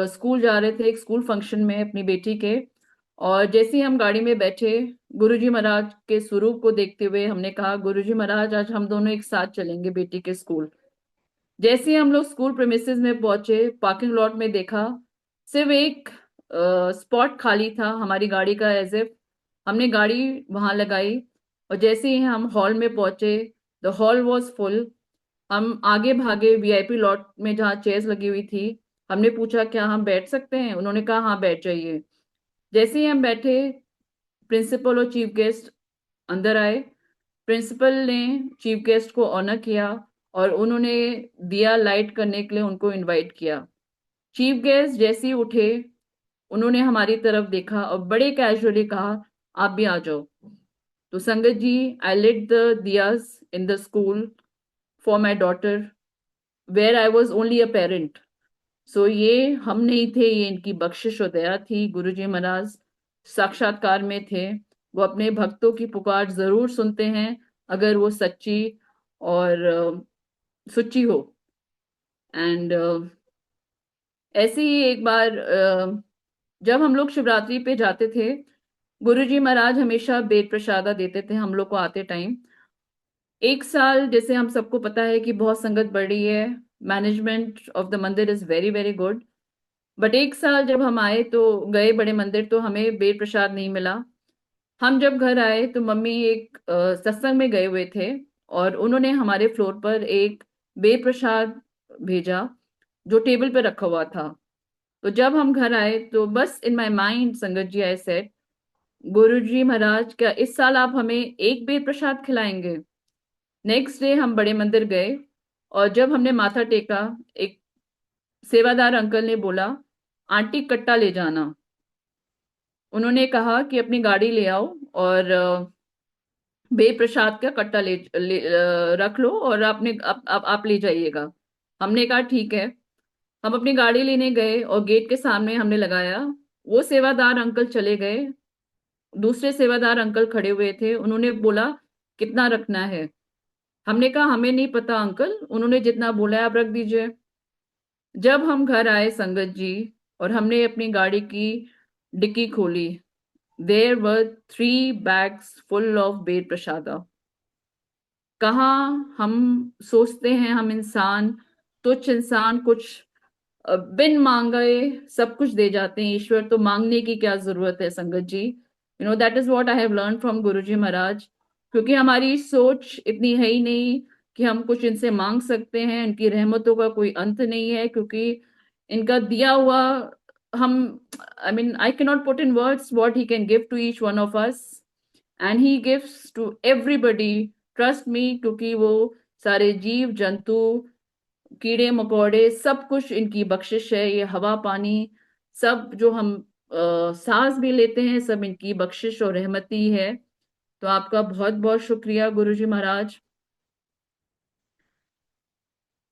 स्कूल जा रहे थे, एक स्कूल फंक्शन में अपनी बेटी के, और जैसे ही हम गाड़ी में बैठे, गुरुजी महाराज के स्वरूप को देखते हुए हमने कहा, गुरुजी महाराज आज हम दोनों एक साथ चलेंगे बेटी के स्कूल। जैसे ही हम लोग स्कूल प्रेमिसेस में पहुंचे, पार्किंग लॉट में देखा, सिर्फ एक स्पॉट खाली था हमारी गाड़ी का, एज इफ हमने गाड़ी वहां लगाई, और जैसे ही हम हॉल में पहुंचे, द हॉल वॉज फुल। हम आगे भागे वीआईपी लॉट में जहाँ चेयर्स लगी हुई थी, हमने पूछा क्या हम बैठ सकते हैं, उन्होंने कहा हाँ बैठ जाइए। जैसे ही हम बैठे, प्रिंसिपल और चीफ गेस्ट अंदर आए। प्रिंसिपल ने चीफ गेस्ट को ऑनर किया, और उन्होंने दिया लाइट करने के लिए उनको इनवाइट किया। चीफ गेस्ट जैसे ही उठे, उन्होंने हमारी तरफ देखा और बड़े कैजुअली कहा, आप भी आ जाओ। तो संगत जी, I lit the diyas in the school for my daughter, where I was only a parent. So ये हम नहीं थे, ये इनकी बख्शिश और दया थी। गुरुजी महाराज साक्षात्कार में थे। वो अपने भक्तों की पुकार जरूर सुनते हैं, अगर वो सच्ची और सुच्ची हो। एंड ऐसे ही एक बार जब हम लोग शिवरात्रि पे जाते थे, गुरुजी महाराज हमेशा बेद प्रसादा देते थे हम लोग को आते टाइम। एक साल, जैसे हम सबको पता है कि बहुत संगत बढ़ रही है, मैनेजमेंट ऑफ द मंदिर is very very good, but एक साल जब हम आए तो गए बड़े मंदिर, तो हमें बेद प्रसाद नहीं मिला। हम जब घर आए तो मम्मी एक सत्संग में गए हुए थे, और उन्होंने हमारे फ्लोर पर एक बेद प्रसाद भेजा जो टेबल पर रखा हुआ था। तो जब हम घर आए तो बस इन माय माइंड संगत जी आई सेड, गुरुजी महाराज क्या इस साल आप हमें एक बेद प्रसाद खिलाएंगे? नेक्स्ट डे हम बड़े मंदिर गए, और जब हमने माथा टेका, एक सेवादार अंकल ने बोला, आंटी कट्टा ले जाना। उन्होंने कहा कि अपनी गाड़ी ले आओ, और बेद प्रसाद का कट्टा रख लो, और आपने आप ले जाइएगा। हमने कहा ठीक है। हम अपनी गाड़ी लेने गए और गेट के सामने हमने लगाया। वो सेवादार अंकल चले गए, दूसरे सेवादार अंकल खड़े हुए थे। उन्होंने बोला, कितना रखना है? हमने कहा हमें नहीं पता अंकल, उन्होंने जितना बोला है आप रख दीजिए। जब हम घर आए संगत जी, और हमने अपनी गाड़ी की डिक्की खोली, there were 3 bags full of बेद प्रसादा। कहाँ हम सोचते हैं हम इंसान, तुच्छ इंसान, कुछ बिन मांगे सब कुछ दे जाते हैं ईश्वर, तो मांगने की क्या जरूरत है संगत जी। That is what I have learn from Guruji Maharaj. क्योंकि हमारी सोच इतनी है ही नहीं कि हम कुछ इनसे मांग सकते हैं। इनकी रहमतों का कोई अंत नहीं है, क्योंकि इनका दिया हुआ, हम, I mean I can not put in words what he can give to each one of us, and he gives to everybody, trust me. क्योंकि वो सारे जीव जंतु, कीड़े मकोड़े, सब कुछ इनकी बख्शिश है। ये हवा पानी सब जो हम सांस भी लेते हैं, सब इनकी बख्शिश और रहमती है। तो आपका बहुत बहुत शुक्रिया गुरुजी महाराज।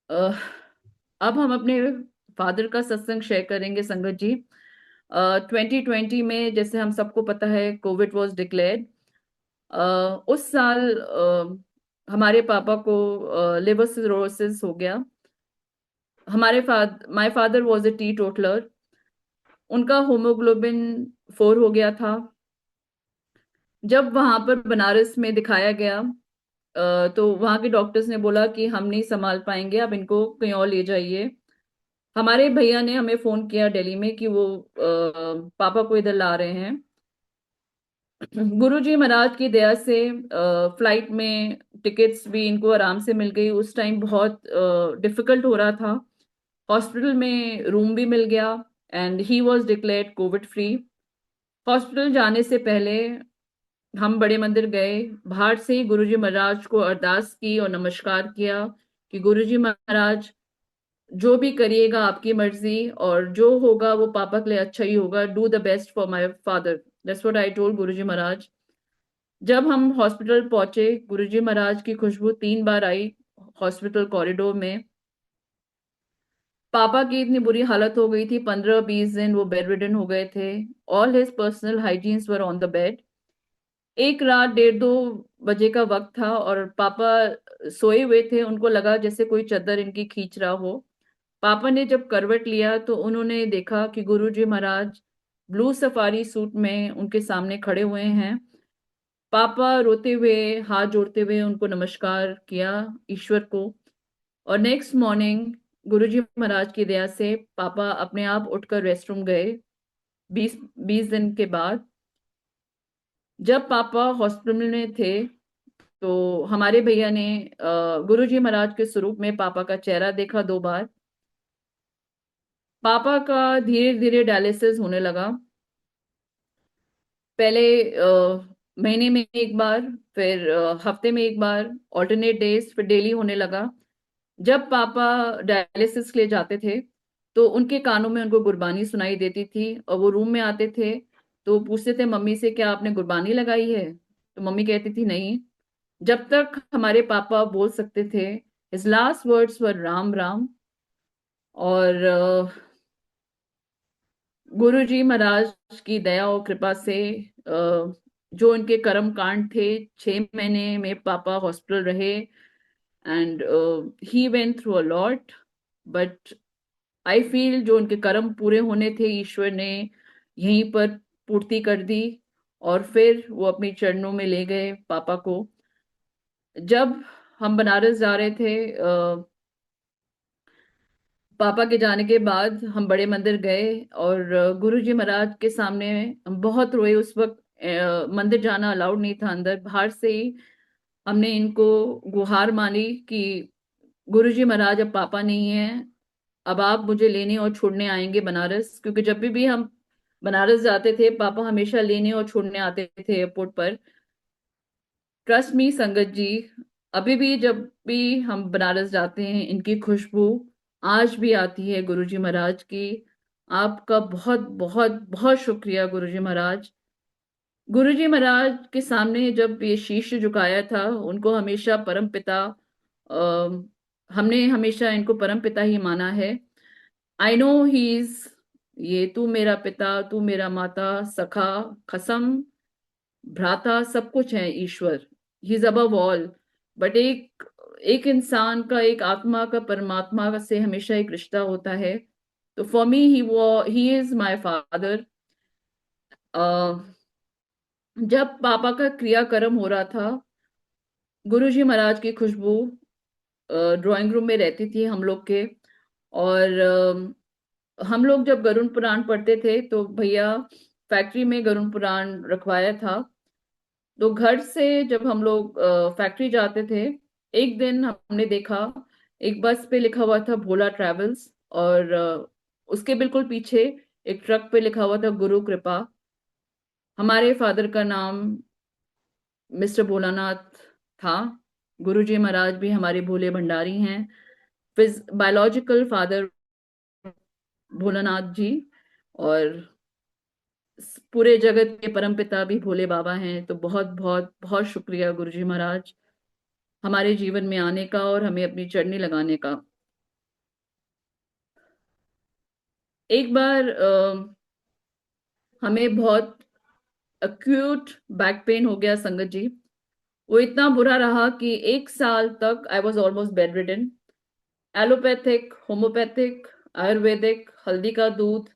अ, अब हम अपने फादर का सत्संग शेयर करेंगे संगत जी। 2020 में, जैसे हम सबको पता है, कोविड वॉज डिक्लेयर्ड। उस साल हमारे पापा को लिवर सिरोसिस हो गया। My father was A T toddler. उनका होमोग्लोबिन 4 हो गया था। जब वहां पर बनारस में दिखाया गया, तो वहां के डॉक्टर्स ने बोला कि हम नहीं संभाल पाएंगे, आप इनको कहीं और ले जाइए। हमारे भैया ने हमें फोन किया दिल्ली में कि वो पापा को इधर ला रहे हैं। गुरुजी महाराज की दया से फ्लाइट में टिकट्स भी इनको आराम से मिल गई। उस टाइम बहुत डिफिकल्ट हो रहा था। हॉस्पिटल में रूम भी मिल गया and he was declared Covid free. Hospital जाने से पहले हम बड़े मंदिर गए। बाहर से ही गुरुजी महाराज को अरदास की और नमस्कार किया कि गुरुजी महाराज, जो भी करिएगा आपकी मर्जी, और जो होगा वो पापा के लिए अच्छा ही होगा। Do the best for my father. That's what I told Guruji Maharaj. जब हम हॉस्पिटल पहुंचे, गुरुजी महाराज की खुशबू 3 बार आई हॉस्पिटल कॉरिडोर में। पापा की इतनी बुरी हालत हो गई थी, 15-20 दिन वो बेड रिडन हो गए थे। All his personal hygienes were on the bed. एक रात 1:30-2 बजे का वक्त था और पापा सोए हुए थे। उनको लगा जैसे कोई चादर इनकी खींच रहा हो। पापा ने जब करवट लिया तो उन्होंने देखा कि गुरुजी महाराज ब्लू सफारी सूट में उनके सामने खड़े हुए हैं। पापा रोते हुए, हाथ जोड़ते हुए उनको नमस्कार किया ईश्वर को। और नेक्स्ट मॉर्निंग गुरुजी महाराज की दया से पापा अपने आप उठकर रेस्ट रूम गए 20 दिन के बाद। जब पापा हॉस्पिटल में थे तो हमारे भैया ने गुरुजी महाराज के स्वरूप में पापा का चेहरा देखा 2 बार। पापा का धीरे धीरे डायलिसिस होने लगा। पहले महीने में एक बार, फिर हफ्ते में एक बार, ऑल्टरनेट डेज, फिर डेली होने लगा। जब पापा डायलिसिस के लिए जाते थे तो उनके कानों में उनको गुरबानी सुनाई देती थी और वो रूम में आते थे तो पूछते थे मम्मी से, क्या आपने गुरबानी लगाई है? तो मम्मी कहती थी नहीं। जब तक हमारे पापा बोल सकते थे, his last words were Ram Ram. और गुरु जी महाराज की दया और कृपा से जो इनके कर्म कांड थे, 6 महीने में पापा हॉस्पिटल रहे and he went through a lot. But I feel जो उनके कर्म पूरे होने थे, ईश्वर ने यहीं पर पूर्ति कर दी और फिर वो अपने चरणों में ले गए पापा को। जब हम बनारस जा रहे थे, पापा के जाने के बाद हम बड़े मंदिर गए और गुरु जी महाराज के सामने हम बहुत रोए। उस वक्त मंदिर जाना अलाउड नहीं था, अंदर बाहर से ही हमने इनको गुहार मानी कि गुरु जी महाराज अब पापा नहीं है, अब आप मुझे लेने और छोड़ने आएंगे बनारस। क्योंकि जब भी हम बनारस जाते थे पापा हमेशा लेने और छोड़ने आते थे एयरपोर्ट पर। ट्रस्ट मी संगत जी, अभी भी जब भी हम बनारस जाते हैं इनकी खुशबू आज भी आती है गुरुजी महाराज की। आपका बहुत बहुत बहुत शुक्रिया गुरुजी महाराज। गुरुजी महाराज के सामने जब ये शीश झुकाया था, उनको हमेशा परम पिता, हमने हमेशा इनको परम पिता ही माना है। आई नो ही इज, ये तू मेरा पिता, तू मेरा माता, सखा, खसम, भ्राता, सब कुछ है ईश्वर। He is above all. But एक एक इंसान का, एक आत्मा का परमात्मा से हमेशा एक रिश्ता होता है। तो for me he is my father. जब पापा का क्रियाक्रम हो रहा था, गुरुजी महाराज की खुशबू ड्राइंग रूम में रहती थी हम लोग के। और हम लोग जब गरुड़ पुराण पढ़ते थे तो भैया फैक्ट्री में गरुड़ पुराण रखवाया था। तो घर से जब हम लोग फैक्ट्री जाते थे, एक दिन हमने देखा एक बस पे लिखा हुआ था भोला ट्रैवल्स, और उसके बिल्कुल पीछे एक ट्रक पे लिखा हुआ था गुरु कृपा। हमारे फादर का नाम मिस्टर भोलानाथ था। गुरुजी महाराज भी हमारे भोले भंडारी हैं। फिर बायोलॉजिकल फादर भोलानाथ जी, और पूरे जगत के परमपिता भी भोले बाबा हैं। तो बहुत बहुत बहुत शुक्रिया गुरुजी महाराज हमारे जीवन में आने का और हमें अपनी चरनी लगाने का। एक बार हमें बहुत अक्यूट बैक पेन हो गया संगत जी। वो इतना बुरा रहा कि 1 साल तक I was almost bed ridden. Allopathic, homeopathic, Ayurvedic, हल्दी का दूध,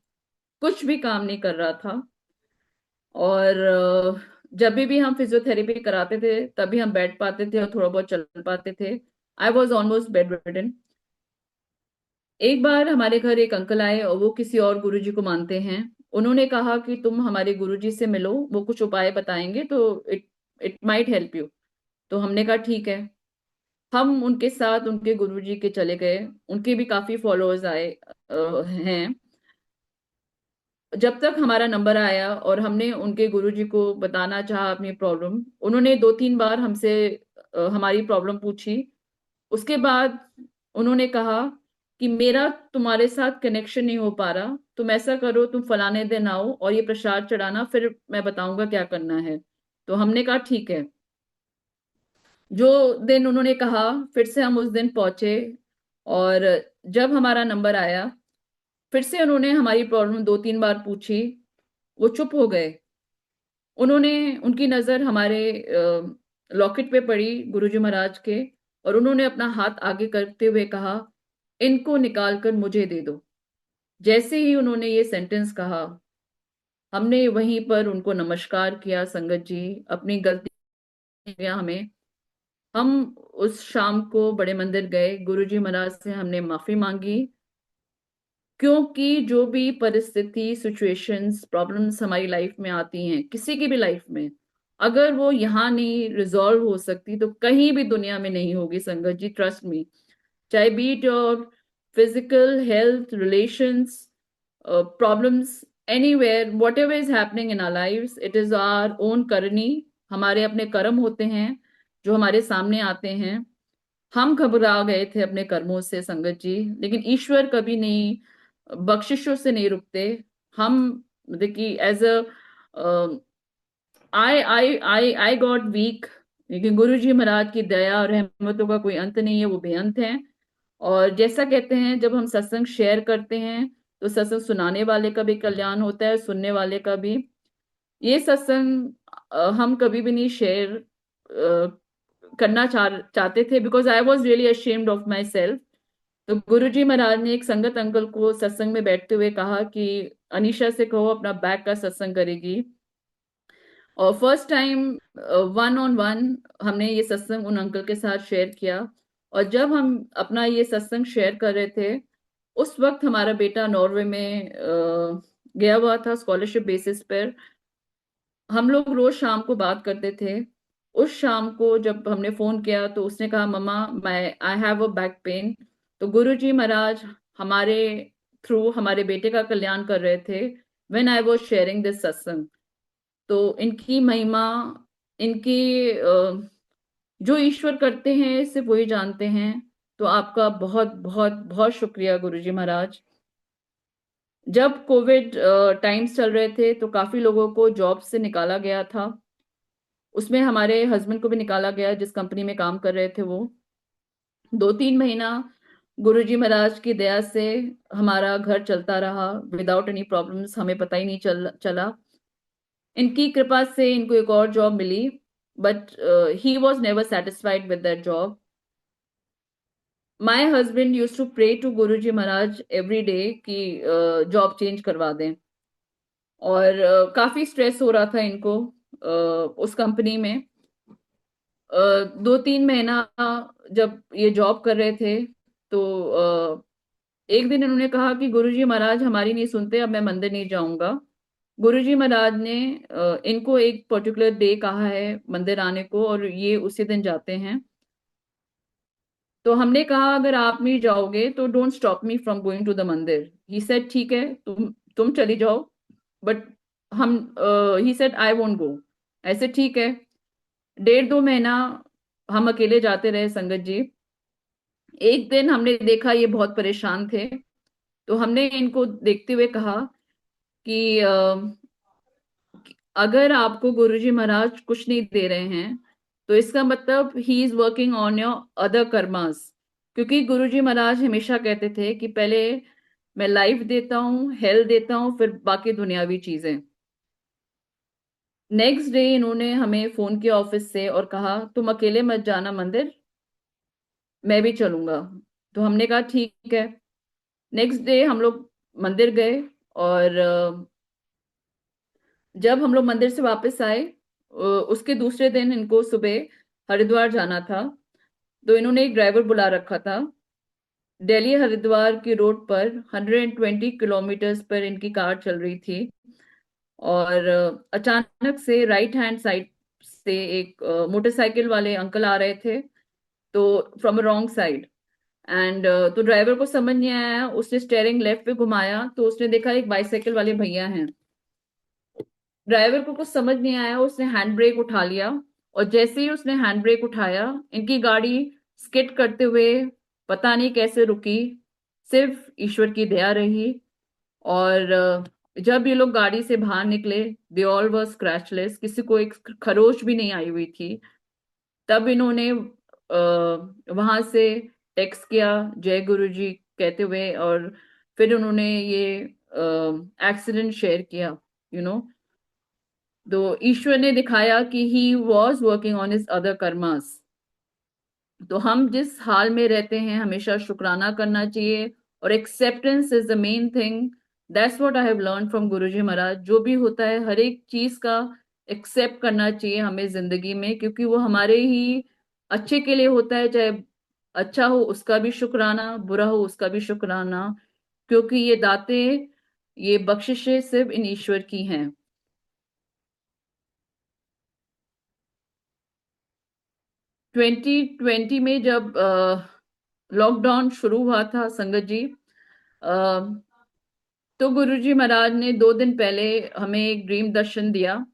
कुछ भी काम नहीं कर रहा था। और जब भी हम फिजियोथेरेपी कराते थे तभी हम बैठ पाते थे और थोड़ा बहुत चल पाते थे। I was almost bed ridden. एक बार हमारे घर एक अंकल आए और वो किसी और गुरुजी को मानते हैं। उन्होंने कहा कि तुम हमारे गुरुजी से मिलो, वो कुछ उपाय बताएंगे, तो it it might help you. तो हमने कहा ठीक है। हम उनके साथ उनके गुरुजी के चले गए। उनके भी काफी फॉलोअर्स आए हैं। जब तक हमारा नंबर आया और हमने उनके गुरुजी को बताना चाहा अपनी प्रॉब्लम, उन्होंने 2-3 बार हमसे हमारी प्रॉब्लम पूछी। उसके बाद उन्होंने कहा कि मेरा तुम्हारे साथ कनेक्शन नहीं हो पा रहा, तुम ऐसा करो, तुम फलाने दिन आओ और ये प्रसाद चढ़ाना, फिर मैं बताऊंगा क्या करना है। तो हमने कहा ठीक है। जो दिन उन्होंने कहा, फिर से हम उस दिन पहुंचे। और जब हमारा नंबर आया, फिर से उन्होंने हमारी प्रॉब्लम 2-3 बार पूछी। वो चुप हो गए। उन्होंने उनकी नजर हमारे लॉकेट पे पड़ी, गुरुजी महाराज के। और उन्होंने अपना हाथ आगे करते हुए कहा, इनको निकाल कर मुझे दे दो। जैसे ही उन्होंने ये सेंटेंस कहा, हमने वहीं पर उनको नमस्कार किया। संगत जी, अपनी गलती हमें, हम उस शाम को बड़े मंदिर गए, गुरुजी महाराज से हमने माफी मांगी। क्योंकि जो भी परिस्थिति, सिचुएशंस, प्रॉब्लम्स हमारी लाइफ में आती हैं, किसी की भी लाइफ में, अगर वो यहाँ नहीं रिजॉल्व हो सकती तो कहीं भी दुनिया में नहीं होगी संगत जी, ट्रस्ट मी। चाहे be it your physical health, relations, problems, anywhere, what ever is happening in our life, it is our own करनी। हमारे अपने कर्म होते हैं जो हमारे सामने आते हैं। हम घबरा गए थे अपने कर्मों से संगत जी, लेकिन ईश्वर कभी नहीं, बख्शिशों से नहीं रुकते। हम, देखिए, as a I got weak, लेकिन गुरु जी महाराज की दया और रहमतों का कोई अंत नहीं है, वो बेअंत हैं। और जैसा कहते हैं, जब हम सत्संग शेयर करते हैं तो सत्संग सुनाने वाले का भी कल्याण होता है, सुनने वाले का भी। ये सत्संग हम कभी भी नहीं शेयर करना चाहते थे, because I was really ashamed of my self. तो गुरुजी महाराज ने एक संगत अंकल को सत्संग में बैठते हुए कहा कि अनीशा से कहो अपना बैग का सत्संग करेगी। और first time one on one हमने ये सत्संग उन अंकल के साथ शेयर किया। और जब हम अपना ये सत्संग शेयर कर रहे थे, उस वक्त हमारा बेटा नॉर्वे में गया हुआ था स्कॉलरशिप बेसिस पर। हम लोग रोज शाम को बात करते थे। उस शाम को जब हमने फोन किया तो उसने कहा, मम्मा, मैं आई हैव अ बैक पेन। तो गुरुजी महाराज हमारे थ्रू हमारे बेटे का कल्याण कर रहे थे when I was sharing this सत्संग। तो इनकी महिमा, इनकी जो ईश्वर करते हैं सिर्फ वही जानते हैं। तो आपका बहुत बहुत बहुत शुक्रिया गुरुजी महाराज। जब कोविड टाइम्स चल रहे थे तो काफी लोगों को जॉब से निकाला गया था। उसमें हमारे हस्बैंड को भी निकाला गया, जिस कंपनी में काम कर रहे थे वो। 2-3 महीना गुरुजी महाराज की दया से हमारा घर चलता रहा विदाउट एनी प्रॉब्लम्स, हमें पता ही नहीं चला। इनकी कृपा से इनको एक और जॉब मिली, but he was never satisfied with that job. My husband use to pray to Guruji Maharaj every day कि जॉब चेंज करवा दें। और काफी स्ट्रेस हो रहा था इनको उस कंपनी में। 2-3 महीना जब ये जॉब कर रहे थे, तो एक दिन इन्होंने कहा कि गुरुजी महाराज हमारी नहीं सुनते, अब मैं मंदिर नहीं जाऊंगा। गुरुजी महाराज ने इनको एक पर्टिकुलर डे कहा है मंदिर आने को, और ये उसी दिन जाते हैं। तो हमने कहा, अगर आप नहीं जाओगे तो don't stop me from going to the mandir. He said ठीक है, तुम चली जाओ, बट हम, he said I won't go. ऐसे ठीक है। 1.5-2 महीना हम अकेले जाते रहे संगत जी। एक दिन हमने देखा ये बहुत परेशान थे, तो हमने इनको देखते हुए कहा कि अगर आपको गुरुजी महाराज कुछ नहीं दे रहे हैं तो इसका मतलब he is working on your other karmas. क्योंकि गुरुजी महाराज हमेशा कहते थे कि पहले मैं लाइफ देता हूँ, हेल्थ देता हूँ, फिर बाकी दुनियावी चीजें। नेक्स्ट डे इन्होंने हमें फोन किया ऑफिस से और कहा, तुम अकेले मत जाना मंदिर, मैं भी चलूंगा। तो हमने कहा ठीक है। नेक्स्ट डे हम लोग मंदिर गए। और जब हम लोग मंदिर से वापस आए, उसके दूसरे दिन इनको सुबह हरिद्वार जाना था। तो इन्होंने एक ड्राइवर बुला रखा था। दिल्ली हरिद्वार की रोड पर 120 किलोमीटर्स पर इनकी कार चल रही थी। और अचानक से राइट हैंड साइड से एक मोटरसाइकिल वाले अंकल आ रहे थे, तो फ्रॉम रॉन्ग साइड। एंड तो ड्राइवर को समझ नहीं आया, उसने स्टेयरिंग लेफ्ट पे घुमाया तो उसने देखा एक बाइसाइकिल वाले भैया हैं। ड्राइवर को कुछ समझ नहीं आया, उसने हैंड ब्रेक उठा लिया। और जैसे ही उसने हैंड ब्रेक उठाया, इनकी गाड़ी स्किड करते हुए पता नहीं कैसे रुकी। सिर्फ ईश्वर की दया रही। और जब ये लोग गाड़ी से बाहर निकले, दे ऑल वर स्क्रैचलेस, किसी को एक खरोच भी नहीं आई हुई थी। तब इन्होंने वहां से टेक्स्ट किया जय गुरु जी कहते हुए, और फिर उन्होंने ये एक्सीडेंट शेयर किया। यू नो, तो ईश्वर ने दिखाया कि he was working on his other karmas. तो हम जिस हाल में रहते हैं हमेशा शुक्राना करना चाहिए, और acceptance is the main thing. That's what I have learn from Guruji Maharaj. जो भी होता है हर एक चीज का एक्सेप्ट करना चाहिए हमें जिंदगी में, क्योंकि वो हमारे ही अच्छे के लिए होता है। चाहे अच्छा हो उसका भी शुक्राना, बुरा हो उसका भी शुक्राना, क्योंकि ये दाते, ये बख्शिशें सिर्फ इन ईश्वर की हैं। 2020 में जब लॉकडाउन शुरू हुआ था संगत जी, तो गुरुजी महाराज ने 2 दिन पहले हमें एक ड्रीम दर्शन दिया।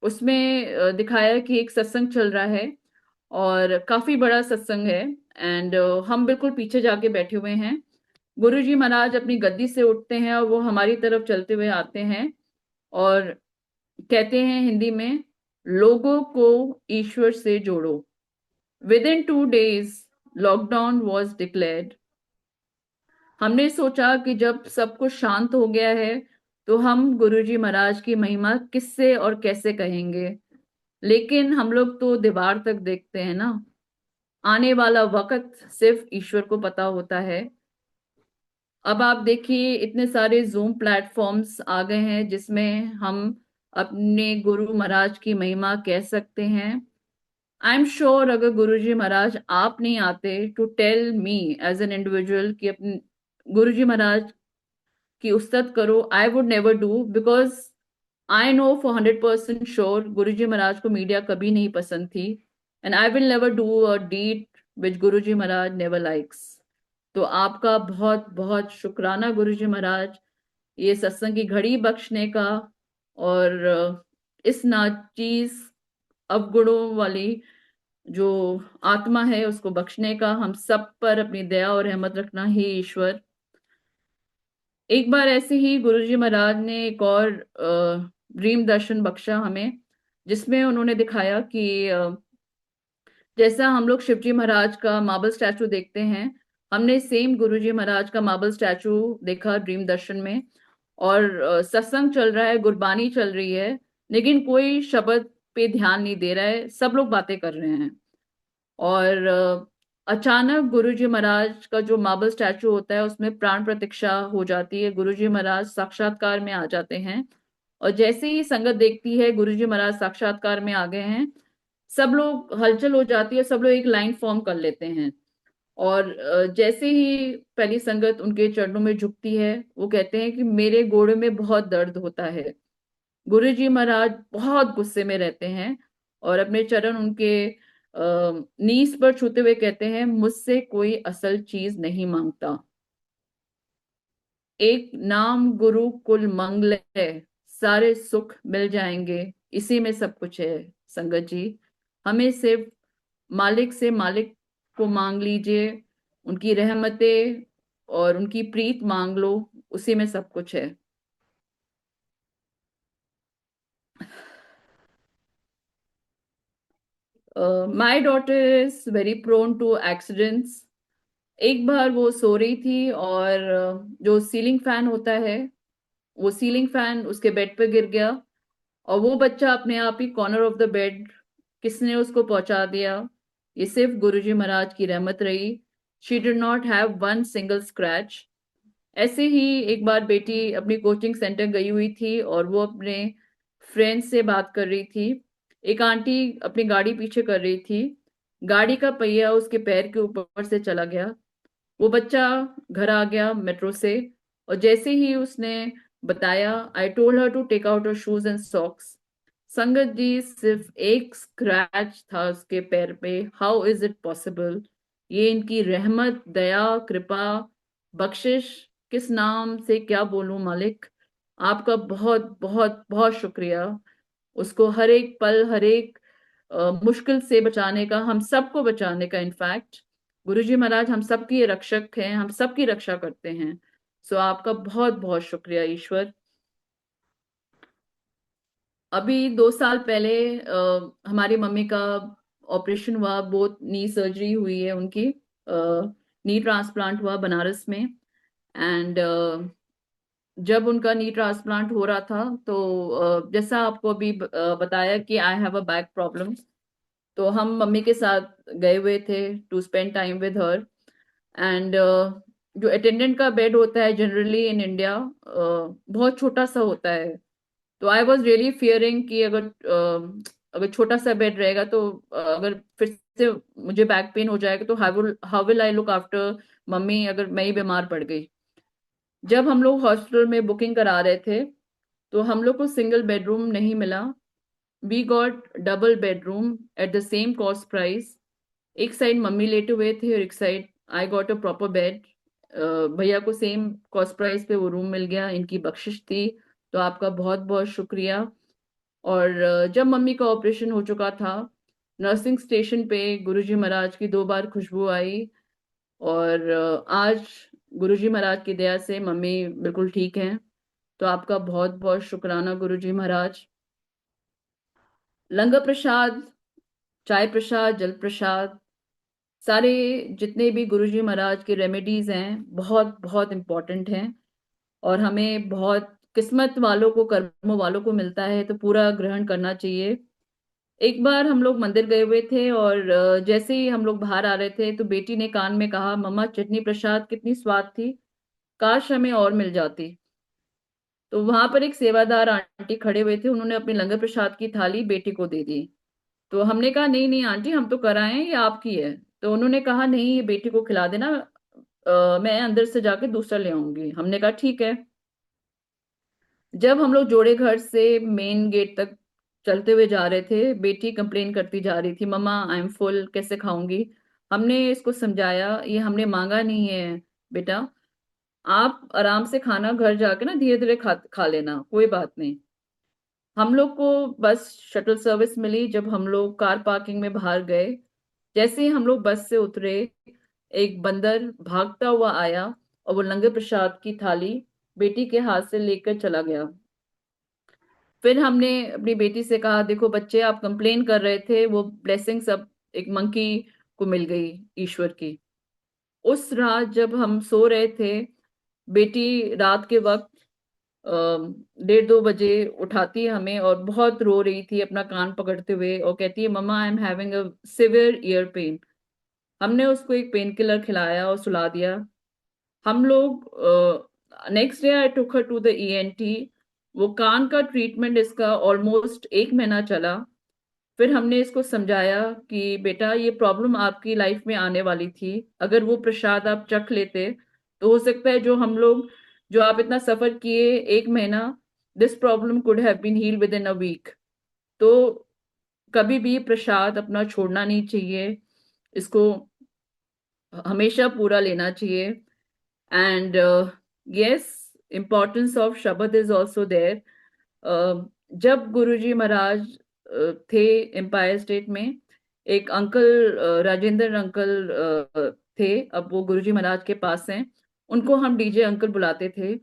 उसमें दिखाया कि एक सत्संग चल रहा है, और काफी बड़ा सत्संग है। एंड हम बिल्कुल पीछे जाके बैठे हुए हैं। गुरुजी महाराज अपनी गद्दी से उठते हैं और वो हमारी तरफ चलते हुए आते हैं, और कहते हैं हिंदी में, लोगों को ईश्वर से जोड़ो। With in 2 days lockdown was declared. हमने सोचा कि जब सब कुछ शांत हो गया है तो हम गुरुजी महाराज की महिमा किससे और कैसे कहेंगे। लेकिन हम लोग तो दीवार तक देखते हैं ना। आने वाला वक्त सिर्फ ईश्वर को पता होता है। अब आप देखिए इतने सारे जूम प्लेटफॉर्म्स आ गए हैं जिसमें हम अपने गुरु महाराज की महिमा कह सकते हैं। आई एम श्योर अगर गुरुजी महाराज आप नहीं आते to tell me as an individual कि अपने गुरुजी महाराज की उस्तत करो, I would never do, because I know for 100% sure Guruji Maharaj को मीडिया कभी नहीं पसंद थी। And I will never do a deed which Guruji Maharaj never likes. तो आपका बहुत बहुत शुक्राना गुरुजी महाराज, ये सत्संग की घड़ी बख्शने का, और इस नाचीज अवगुणों वाली जो आत्मा है उसको बख्शने का। हम सब पर अपनी दया और रहमत रखना ही ईश्वर। एक बार ऐसे ही गुरुजी महाराज ने एक और ड्रीम दर्शन बख्शा हमें, जिसमें उन्होंने दिखाया कि जैसा हम लोग शिवजी महाराज का मार्बल स्टैचू देखते हैं, हमने सेम गुरुजी महाराज का मार्बल स्टैचू देखा ड्रीम दर्शन में। और सत्संग चल रहा है, गुरबानी चल रही है, लेकिन कोई शब्द पे ध्यान नहीं दे रहा है, सब लोग बातें कर रहे हैं। और अचानक गुरुजी महाराज का जो मार्बल स्टैचू होता है उसमें प्राण प्रतिष्ठा हो जाती है। गुरुजी महाराज साक्षात्कार में आ जाते हैं, और जैसे ही संगत देखती है गुरुजी महाराज साक्षात्कार में आ गए हैं, सब लोग हलचल हो जाती है, सब लोग एक लाइन फॉर्म कर लेते हैं। और जैसे ही पहली संगत उनके चरणों में झुकती है, वो कहते हैं कि मेरे घोड़े में बहुत दर्द होता है। गुरुजी महाराज बहुत गुस्से में रहते हैं, और अपने चरण उनके नीस पर छूते हुए कहते हैं, मुझसे कोई असल चीज नहीं मांगता, एक नाम गुरु कुल मंगल है, सारे सुख मिल जाएंगे, इसी में सब कुछ है। संगत जी, हमें सिर्फ मालिक से मालिक को मांग लीजिए, उनकी रहमतें और उनकी प्रीत मांग लो, उसी में सब कुछ है। My daughter is very prone to accidents. एक बार वो सो रही थी, और जो सीलिंग फैन होता है, वो सीलिंग फैन उसके बेड पे गिर गया, और वो बच्चा अपने आप ही कॉर्नर ऑफ द बेड, किसने उसको पहुंचा दिया? ये सिर्फ गुरुजी महाराज की रहमत रही। She did not have one single scratch. ऐसे ही एक बार बेटी अपनी कोचिंग सेंटर गई हुई थी, और वो अपने फ्रेंड से बात कर रही थी। एक आंटी अपनी गाड़ी पीछे कर रही थी, गाड़ी का पहिया उसके पैर के ऊपर से चला गया, वो बच्चा घर आ गया मेट्रो से, और जैसे ही उसने बताया, I told her to take out her shoes and socks. संगत जी, सिर्फ एक स्क्रैच था उसके पैर पे। How is it possible? ये इनकी रहमत, दया, कृपा, बख्शिश, किस नाम से क्या बोलूं मालिक। आपका बहुत बहुत बहुत शुक्रिया। उसको हर एक पल, हर एक मुश्किल से बचाने का, हम सबको बचाने का। इनफैक्ट गुरुजी महाराज हम सबकी रक्षक हैं, हम सबकी रक्षा करते हैं। सो आपका बहुत बहुत शुक्रिया ईश्वर। अभी 2 साल पहले हमारी मम्मी का ऑपरेशन हुआ, बहुत नी सर्जरी हुई है उनकी, नी ट्रांसप्लांट हुआ बनारस में। एंड जब उनका नी ट्रांसप्लांट हो रहा था, तो जैसा आपको अभी बताया कि I have a back problem, तो हम मम्मी के साथ गए हुए थे to spend time with her. And जो अटेंडेंट का बेड होता है जनरली इन इंडिया, बहुत छोटा सा होता है। तो आई वॉज रियली फियरिंग कि अगर छोटा सा बेड रहेगा तो अगर फिर से मुझे बैक पेन हो जाएगा तो how will I look after mummy, अगर मैं ही बीमार पड़ गई। जब हम लोग हॉस्पिटल में बुकिंग करा रहे थे, तो हम लोग को सिंगल बेडरूम नहीं मिला। We got double bedroom at the same cost price. एक साइड मम्मी लेटे हुए थे और एक side I got a proper bed. भैया को सेम कॉस्ट प्राइस पे वो रूम मिल गया, इनकी बख्शिश थी। तो आपका बहुत बहुत शुक्रिया। और जब मम्मी का ऑपरेशन हो चुका था, नर्सिंग स्टेशन पे गुरुजी महाराज की 2 बार खुशबू आई। और आज गुरुजी महाराज की दया से मम्मी बिल्कुल ठीक हैं। तो आपका बहुत बहुत शुक्राना गुरुजी महाराज। लंगर प्रसाद, चाय प्रसाद, जल प्रसाद, सारे जितने भी गुरुजी महाराज के रेमेडीज हैं, बहुत बहुत इम्पोर्टेंट हैं। और हमें बहुत, किस्मत वालों को, कर्मों वालों को मिलता है तो पूरा ग्रहण करना चाहिए। एक बार हम लोग मंदिर गए हुए थे, और जैसे ही हम लोग बाहर आ रहे थे तो बेटी ने कान में कहा, मम्मा चटनी प्रसाद कितनी स्वाद थी, काश हमें और मिल जाती। तो वहां पर एक सेवादार आंटी खड़े हुए थे, उन्होंने अपनी लंगर प्रसाद की थाली बेटी को दे दी। तो हमने कहा, नहीं नहीं आंटी, हम तो कराए हैं, ये आपकी है। तो उन्होंने कहा, नहीं ये बेटी को खिला देना, मैं अंदर से जाके दूसरा ले आऊंगी। हमने कहा ठीक है। जब हम लोग जोड़े घर से मेन गेट तक चलते हुए जा रहे थे, बेटी कंप्लेन करती जा रही थी, मम्मा आई एम फुल, कैसे खाऊंगी। हमने इसको समझाया, ये हमने मांगा नहीं है बेटा, आप आराम से खाना घर जाके ना धीरे धीरे खा लेना, कोई बात नहीं। हम लोग को बस शटल सर्विस मिली। जब हम लोग कार पार्किंग में बाहर गए, जैसे ही हम लोग बस से उतरे, एक बंदर भागता हुआ आया और वो लंगर प्रसाद की थाली बेटी के हाथ से लेकर चला गया। फिर हमने अपनी बेटी से कहा, देखो बच्चे, आप कंप्लेन कर रहे थे, वो ब्लेसिंग सब एक मंकी को मिल गई ईश्वर की। उस रात जब हम सो रहे थे, बेटी रात के वक्त 1:30-2 बजे उठाती है हमें, और बहुत रो रही थी अपना कान पकड़ते हुए, और कहती है, mumma I am having a severe ear pain. हमने उसको एक पेन किलर खिलाया और सुला दिया। हम लोग next day I took her to the ENT. वो कान का ट्रीटमेंट इसका ऑलमोस्ट 1 महीना चला। फिर हमने इसको समझाया कि बेटा, ये प्रॉब्लम आपकी लाइफ में आने वाली थी, अगर वो प्रसाद आप चख लेते तो हो सकता है जो आप इतना सफर किए 1 महीना, this problem could have been heal within a week. तो कभी भी प्रसाद अपना छोड़ना नहीं चाहिए, इसको हमेशा पूरा लेना चाहिए। एंड यस, इम्पोर्टेंस ऑफ शब्द इज ऑल्सो देयर। जब गुरुजी महाराज थे एम्पायर स्टेट में, एक अंकल, राजेंद्र अंकल थे, अब वो गुरुजी महाराज के पास हैं। उनको हम डीजे अंकल बुलाते थे।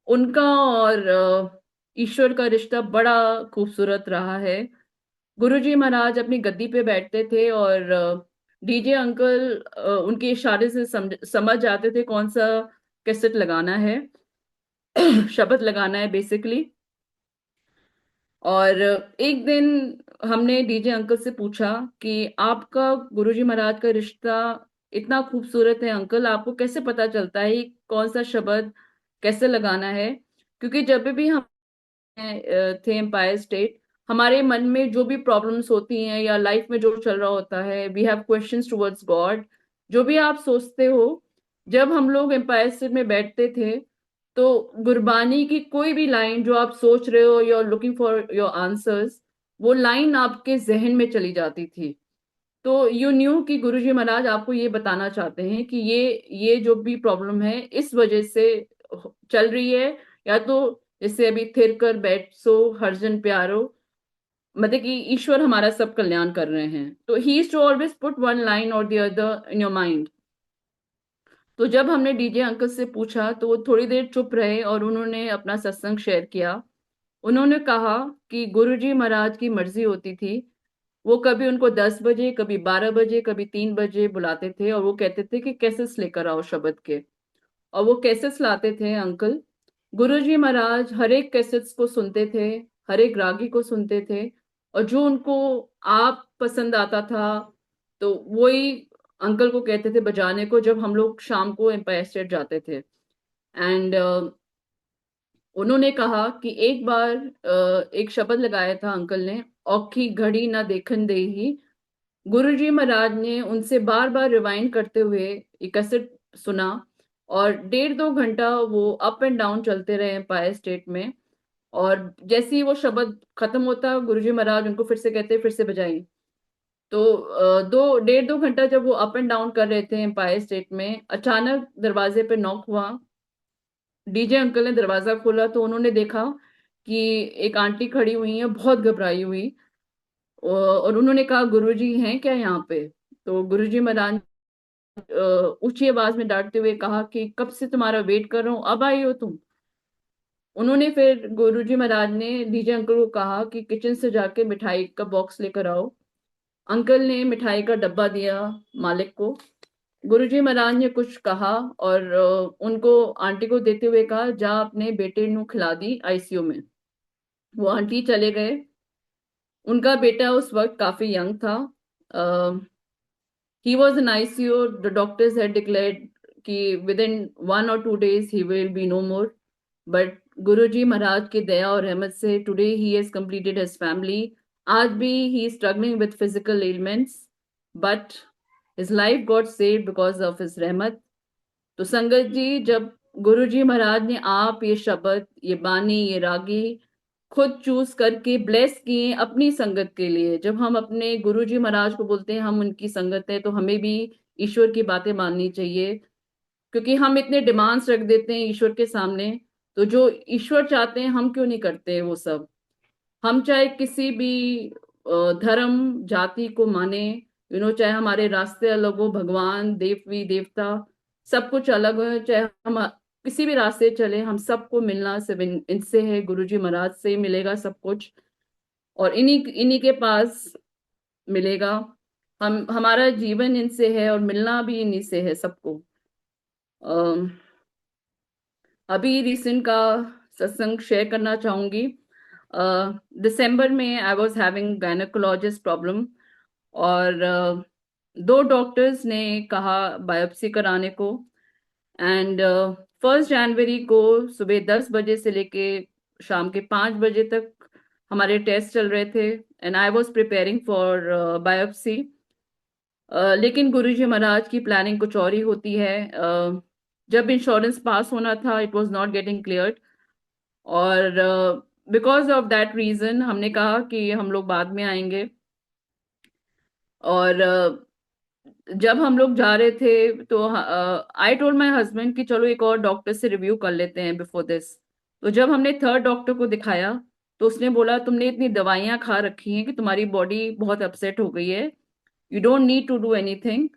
उनका और ईश्वर का रिश्ता बड़ा खूबसूरत रहा है। गुरुजी महाराज अपनी गद्दी पे बैठते थे, और डीजे अंकल उनके इशारे से समझ जाते थे कौन सा कैसेट लगाना है, शब्द लगाना है बेसिकली। और एक दिन हमने डीजे अंकल से पूछा कि आपका गुरुजी महाराज का रिश्ता इतना खूबसूरत है अंकल, आपको कैसे पता चलता है ये कौन सा शब्द कैसे लगाना है। क्योंकि जब भी हम थे एम्पायर स्टेट, हमारे मन में जो भी प्रॉब्लम्स होती हैं या लाइफ में जो चल रहा होता है, we have questions towards God. जो भी आप सोचते हो, जब हम लोग एम्पायर स्टेट में बैठते थे, तो गुरबानी की कोई भी लाइन जो आप सोच रहे हो, you are looking for your answers, वो लाइन आपके जहन में चली जाती थी। तो यू न्यू कि गुरुजी महाराज आपको ये बताना चाहते हैं कि ये जो भी प्रॉब्लम है इस वजह से चल रही है। या तो जैसे अभी थिर कर बैठ सो हरजन प्यारो, मतलब कि ईश्वर हमारा सब कल्याण कर रहे हैं। तो he is to always put one line और the other in your mind. तो जब हमने डीजे अंकल से पूछा तो वो थोड़ी देर चुप रहे और उन्होंने अपना सत्संग शेयर किया। उन्होंने कहा कि गुरुजी महाराज की मर्जी होती थी, वो कभी उनको 10 बजे, कभी 12 बजे, कभी 3 बजे बुलाते थे और वो कहते थे कि कैसेट्स लेकर आओ शब्द के। और वो कैसेट्स लाते थे अंकल। गुरुजी महाराज हर एक कैसेट्स को सुनते थे, हर एक रागी को सुनते थे, और जो उनको आप पसंद आता था तो वही अंकल को कहते थे बजाने को, जब हम लोग शाम को एम्पायर स्टेट जाते थे। एंड उन्होंने कहा कि एक बार एक शब्द लगाया था अंकल ने, औखी घड़ी ना देखन दे ही। गुरुजी महाराज ने उनसे बार बार रिवाइंड करते हुए ये कैसेट सुना, और 1.5-2 घंटा वो अप एंड डाउन चलते रहे एम्पायर स्टेट में। और जैसे ही वो शब्द खत्म होता, गुरुजी महाराज उनको फिर से कहते फिर से बजाई। तो 1.5-2 घंटा जब वो अप एंड डाउन कर रहे थे एम्पायर स्टेट में, अचानक दरवाजे पे नॉक हुआ। डीजे अंकल ने दरवाजा खोला तो उन्होंने देखा कि एक आंटी खड़ी हुई है बहुत घबराई हुई। और उन्होंने कहा गुरुजी हैं क्या यहाँ पे? तो गुरुजी महाराज ऊंची आवाज में डांटते हुए कहा कि कब से तुम्हारा वेट कर रहा हूँ, अब आई हो तुम? उन्होंने फिर गुरुजी महाराज ने डीजे अंकल को कहा कि किचन से जाके मिठाई का बॉक्स लेकर आओ। अंकल ने मिठाई का डब्बा दिया मालिक को। गुरुजी महाराज ने कुछ कहा और उनको आंटी को देते हुए कहा जा अपने बेटे नु खिला दी आईसीयू में। वो आंटी चले गए। उनका बेटा उस वक्त काफी यंग था। He was in ICU. The doctors had declared कि within 1 or 2 days he will be no more. But Guruji Maharaj की दया और रहमत से today he has completed his family. आज भी he is struggling with physical ailments, but his life got saved because of his रहमत। तो संगत जी, जब गुरुजी महाराज ने आप ये शब्द, ये बानी, ये रागी खुद चूज करके ब्लेस किए अपनी संगत के लिए, जब हम अपने गुरुजी महाराज को बोलते हैं हम उनकी संगत है, तो हमें भी ईश्वर की बातें माननी चाहिए। क्योंकि हम इतने डिमांड्स रख देते हैं ईश्वर के सामने, तो जो ईश्वर चाहते हैं हम क्यों नहीं करते वो सब। हम चाहे किसी भी धर्म जाति को माने, चाहे हमारे रास्ते अलग हो, भगवान देवी देवता सब कुछ अलग हो, चाहे हम किसी भी रास्ते चले, हम सबको मिलना सिर्फ इनसे है, गुरुजी महाराज से ही मिलेगा सब कुछ। और इन्हीं इन्हीं के पास मिलेगा। हम हमारा जीवन इनसे है और मिलना भी इन्हीं से है सबको। अम, अभी रिसेंट का सत्संग शेयर करना चाहूंगी। दिसंबर में I was having gynaecologist problem, और दो डॉक्टर्स ने कहा बायोप्सी कराने को। एंड 1 जनवरी को सुबह 10 बजे से लेके शाम के 5 बजे तक हमारे टेस्ट चल रहे थे, and I was preparing for biopsy. लेकिन गुरुजी महाराज की प्लानिंग कुछ और ही होती है। जब इंश्योरेंस पास होना था, it was not getting cleared, और बिकॉज ऑफ दैट रीजन हमने कहा कि हम लोग बाद में आएंगे। और जब हम लोग जा रहे थे तो आई टोल्ड माय हस्बैंड कि चलो एक और डॉक्टर से रिव्यू कर लेते हैं बिफोर दिस। तो जब हमने थर्ड डॉक्टर को दिखाया तो उसने बोला तुमने इतनी दवाइयां खा रखी हैं कि तुम्हारी बॉडी बहुत अपसेट हो गई है, you don't need to do anything,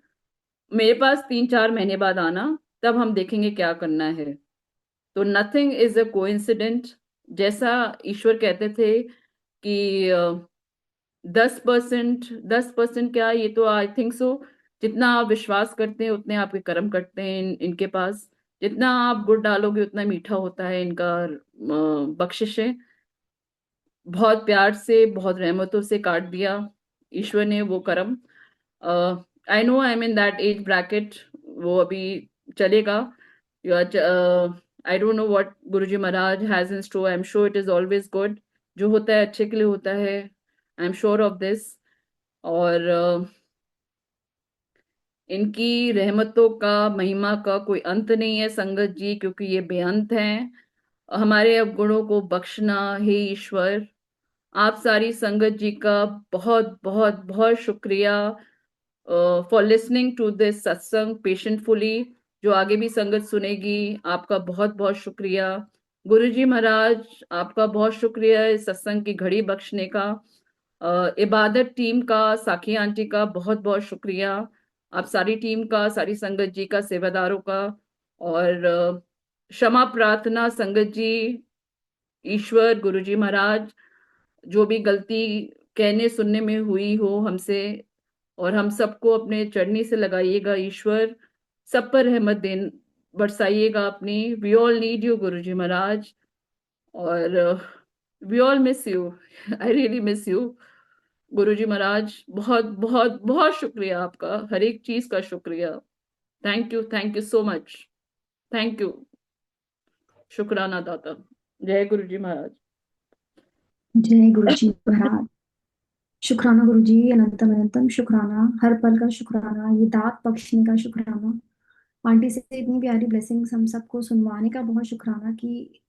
मेरे पास 3-4 महीने बाद आना, तब हम देखेंगे क्या करना है। तो नथिंग इज अ कोइंसिडेंट। जैसा ईश्वर कहते थे कि 10% क्या, ये तो आई थिंक सो, जितना आप विश्वास करते हैं उतने आपके कर्म करते हैं इनके पास। जितना आप गुड़ डालोगे उतना मीठा होता है इनका बख्शिश है। बहुत प्यार से, बहुत रहमतों से काट दिया ईश्वर ने वो कर्म। I know I am in that age bracket, वो अभी चलेगा। I don't know what Guruji Maharaj has in store, I am sure it is always good. जो होता है अच्छे के लिए होता है, I am sure of this. और इनकी रहमतों का, महिमा का कोई अंत नहीं है संगत जी, क्योंकि ये बेअंत हैं। हमारे अवगुणों को बख्शना हे ईश्वर। आप सारी संगत जी का बहुत बहुत बहुत शुक्रिया फॉर लिसनिंग टू दिस सत्संग पेशेंटफुली। जो आगे भी संगत सुनेगी, आपका बहुत बहुत शुक्रिया। गुरु जी महाराज, आपका बहुत शुक्रिया इस सत्संग की घड़ी बख्शने का। इबादत टीम का, साकी आंटी का बहुत बहुत शुक्रिया। आप सारी टीम का, सारी संगत जी का, सेवादारों का। और क्षमा प्रार्थना संगत जी, ईश्वर, गुरु जी महाराज, जो भी गलती कहने सुनने में हुई हो हमसे, और हम सबको अपने चरनी से लगाइएगा ईश्वर। सब पर रहमत देन बरसाइएगा अपनी। वी ऑल नीड यू गुरु जी महाराज। और we all miss you. I really miss you गुरु जी महाराज। बहुत बहुत बहुत शुक्रिया आपका, हर एक चीज का शुक्रिया। Thank you so much. Thank you. शुक्राना दाता। जय गुरु जी महाराज। जय गुरु जी महाराज। शुक्राना गुरु जी, अनंतम अनंतम शुक्राना, हर पल का शुक्राना, ये दात बख्शने का शुक्राना, आंटी से इतनी प्यारी ब्लेसिंग्स हम सबको सुनवाने का बहुत शुक्राना कि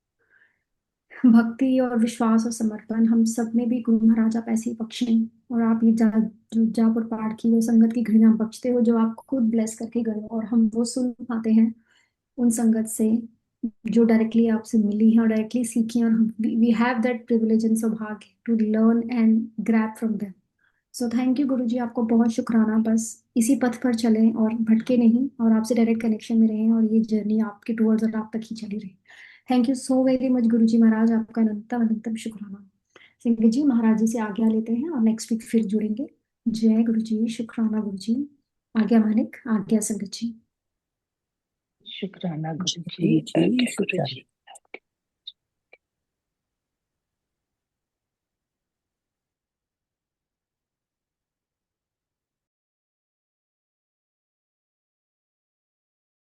भक्ति और विश्वास और समर्पण हम सब में भी गुरु महाराज आप ऐसे ही बख्शें। और आप ये जो जाप और पाठ की वो संगत की घड़ियां बख्शते हो, जो आप खुद ब्लेस करके गए हो, और हम वो सुन पाते हैं उन संगत से जो डायरेक्टली आपसे मिली है और डायरेक्टली सीखी है, और we have that privilege and सौभाग्य to learn and grab from them. So thank you गुरु जी, आपको बहुत शुक्राना। बस इसी पथ पर चलें और भटके नहीं, और आपसे डायरेक्ट कनेक्शन में रहें, और ये जर्नी आपके टूवर्ड्स और आप तक ही चली रहे। Thank you so very much गुरु जी महाराज, आपका अनंतम अनंतम शुक्राना। सिंह जी, महाराज जी से आज्ञा लेते हैं और नेक्स्ट वीक फिर जुड़ेंगे। जय गुरु जी, शुक्राना गुरु जी। आज्ञा मालिक, आज्ञा संगत जी। शुक्राना गुरु गुरु जी, जी आज्ञा गुरु शुक्राना। जी।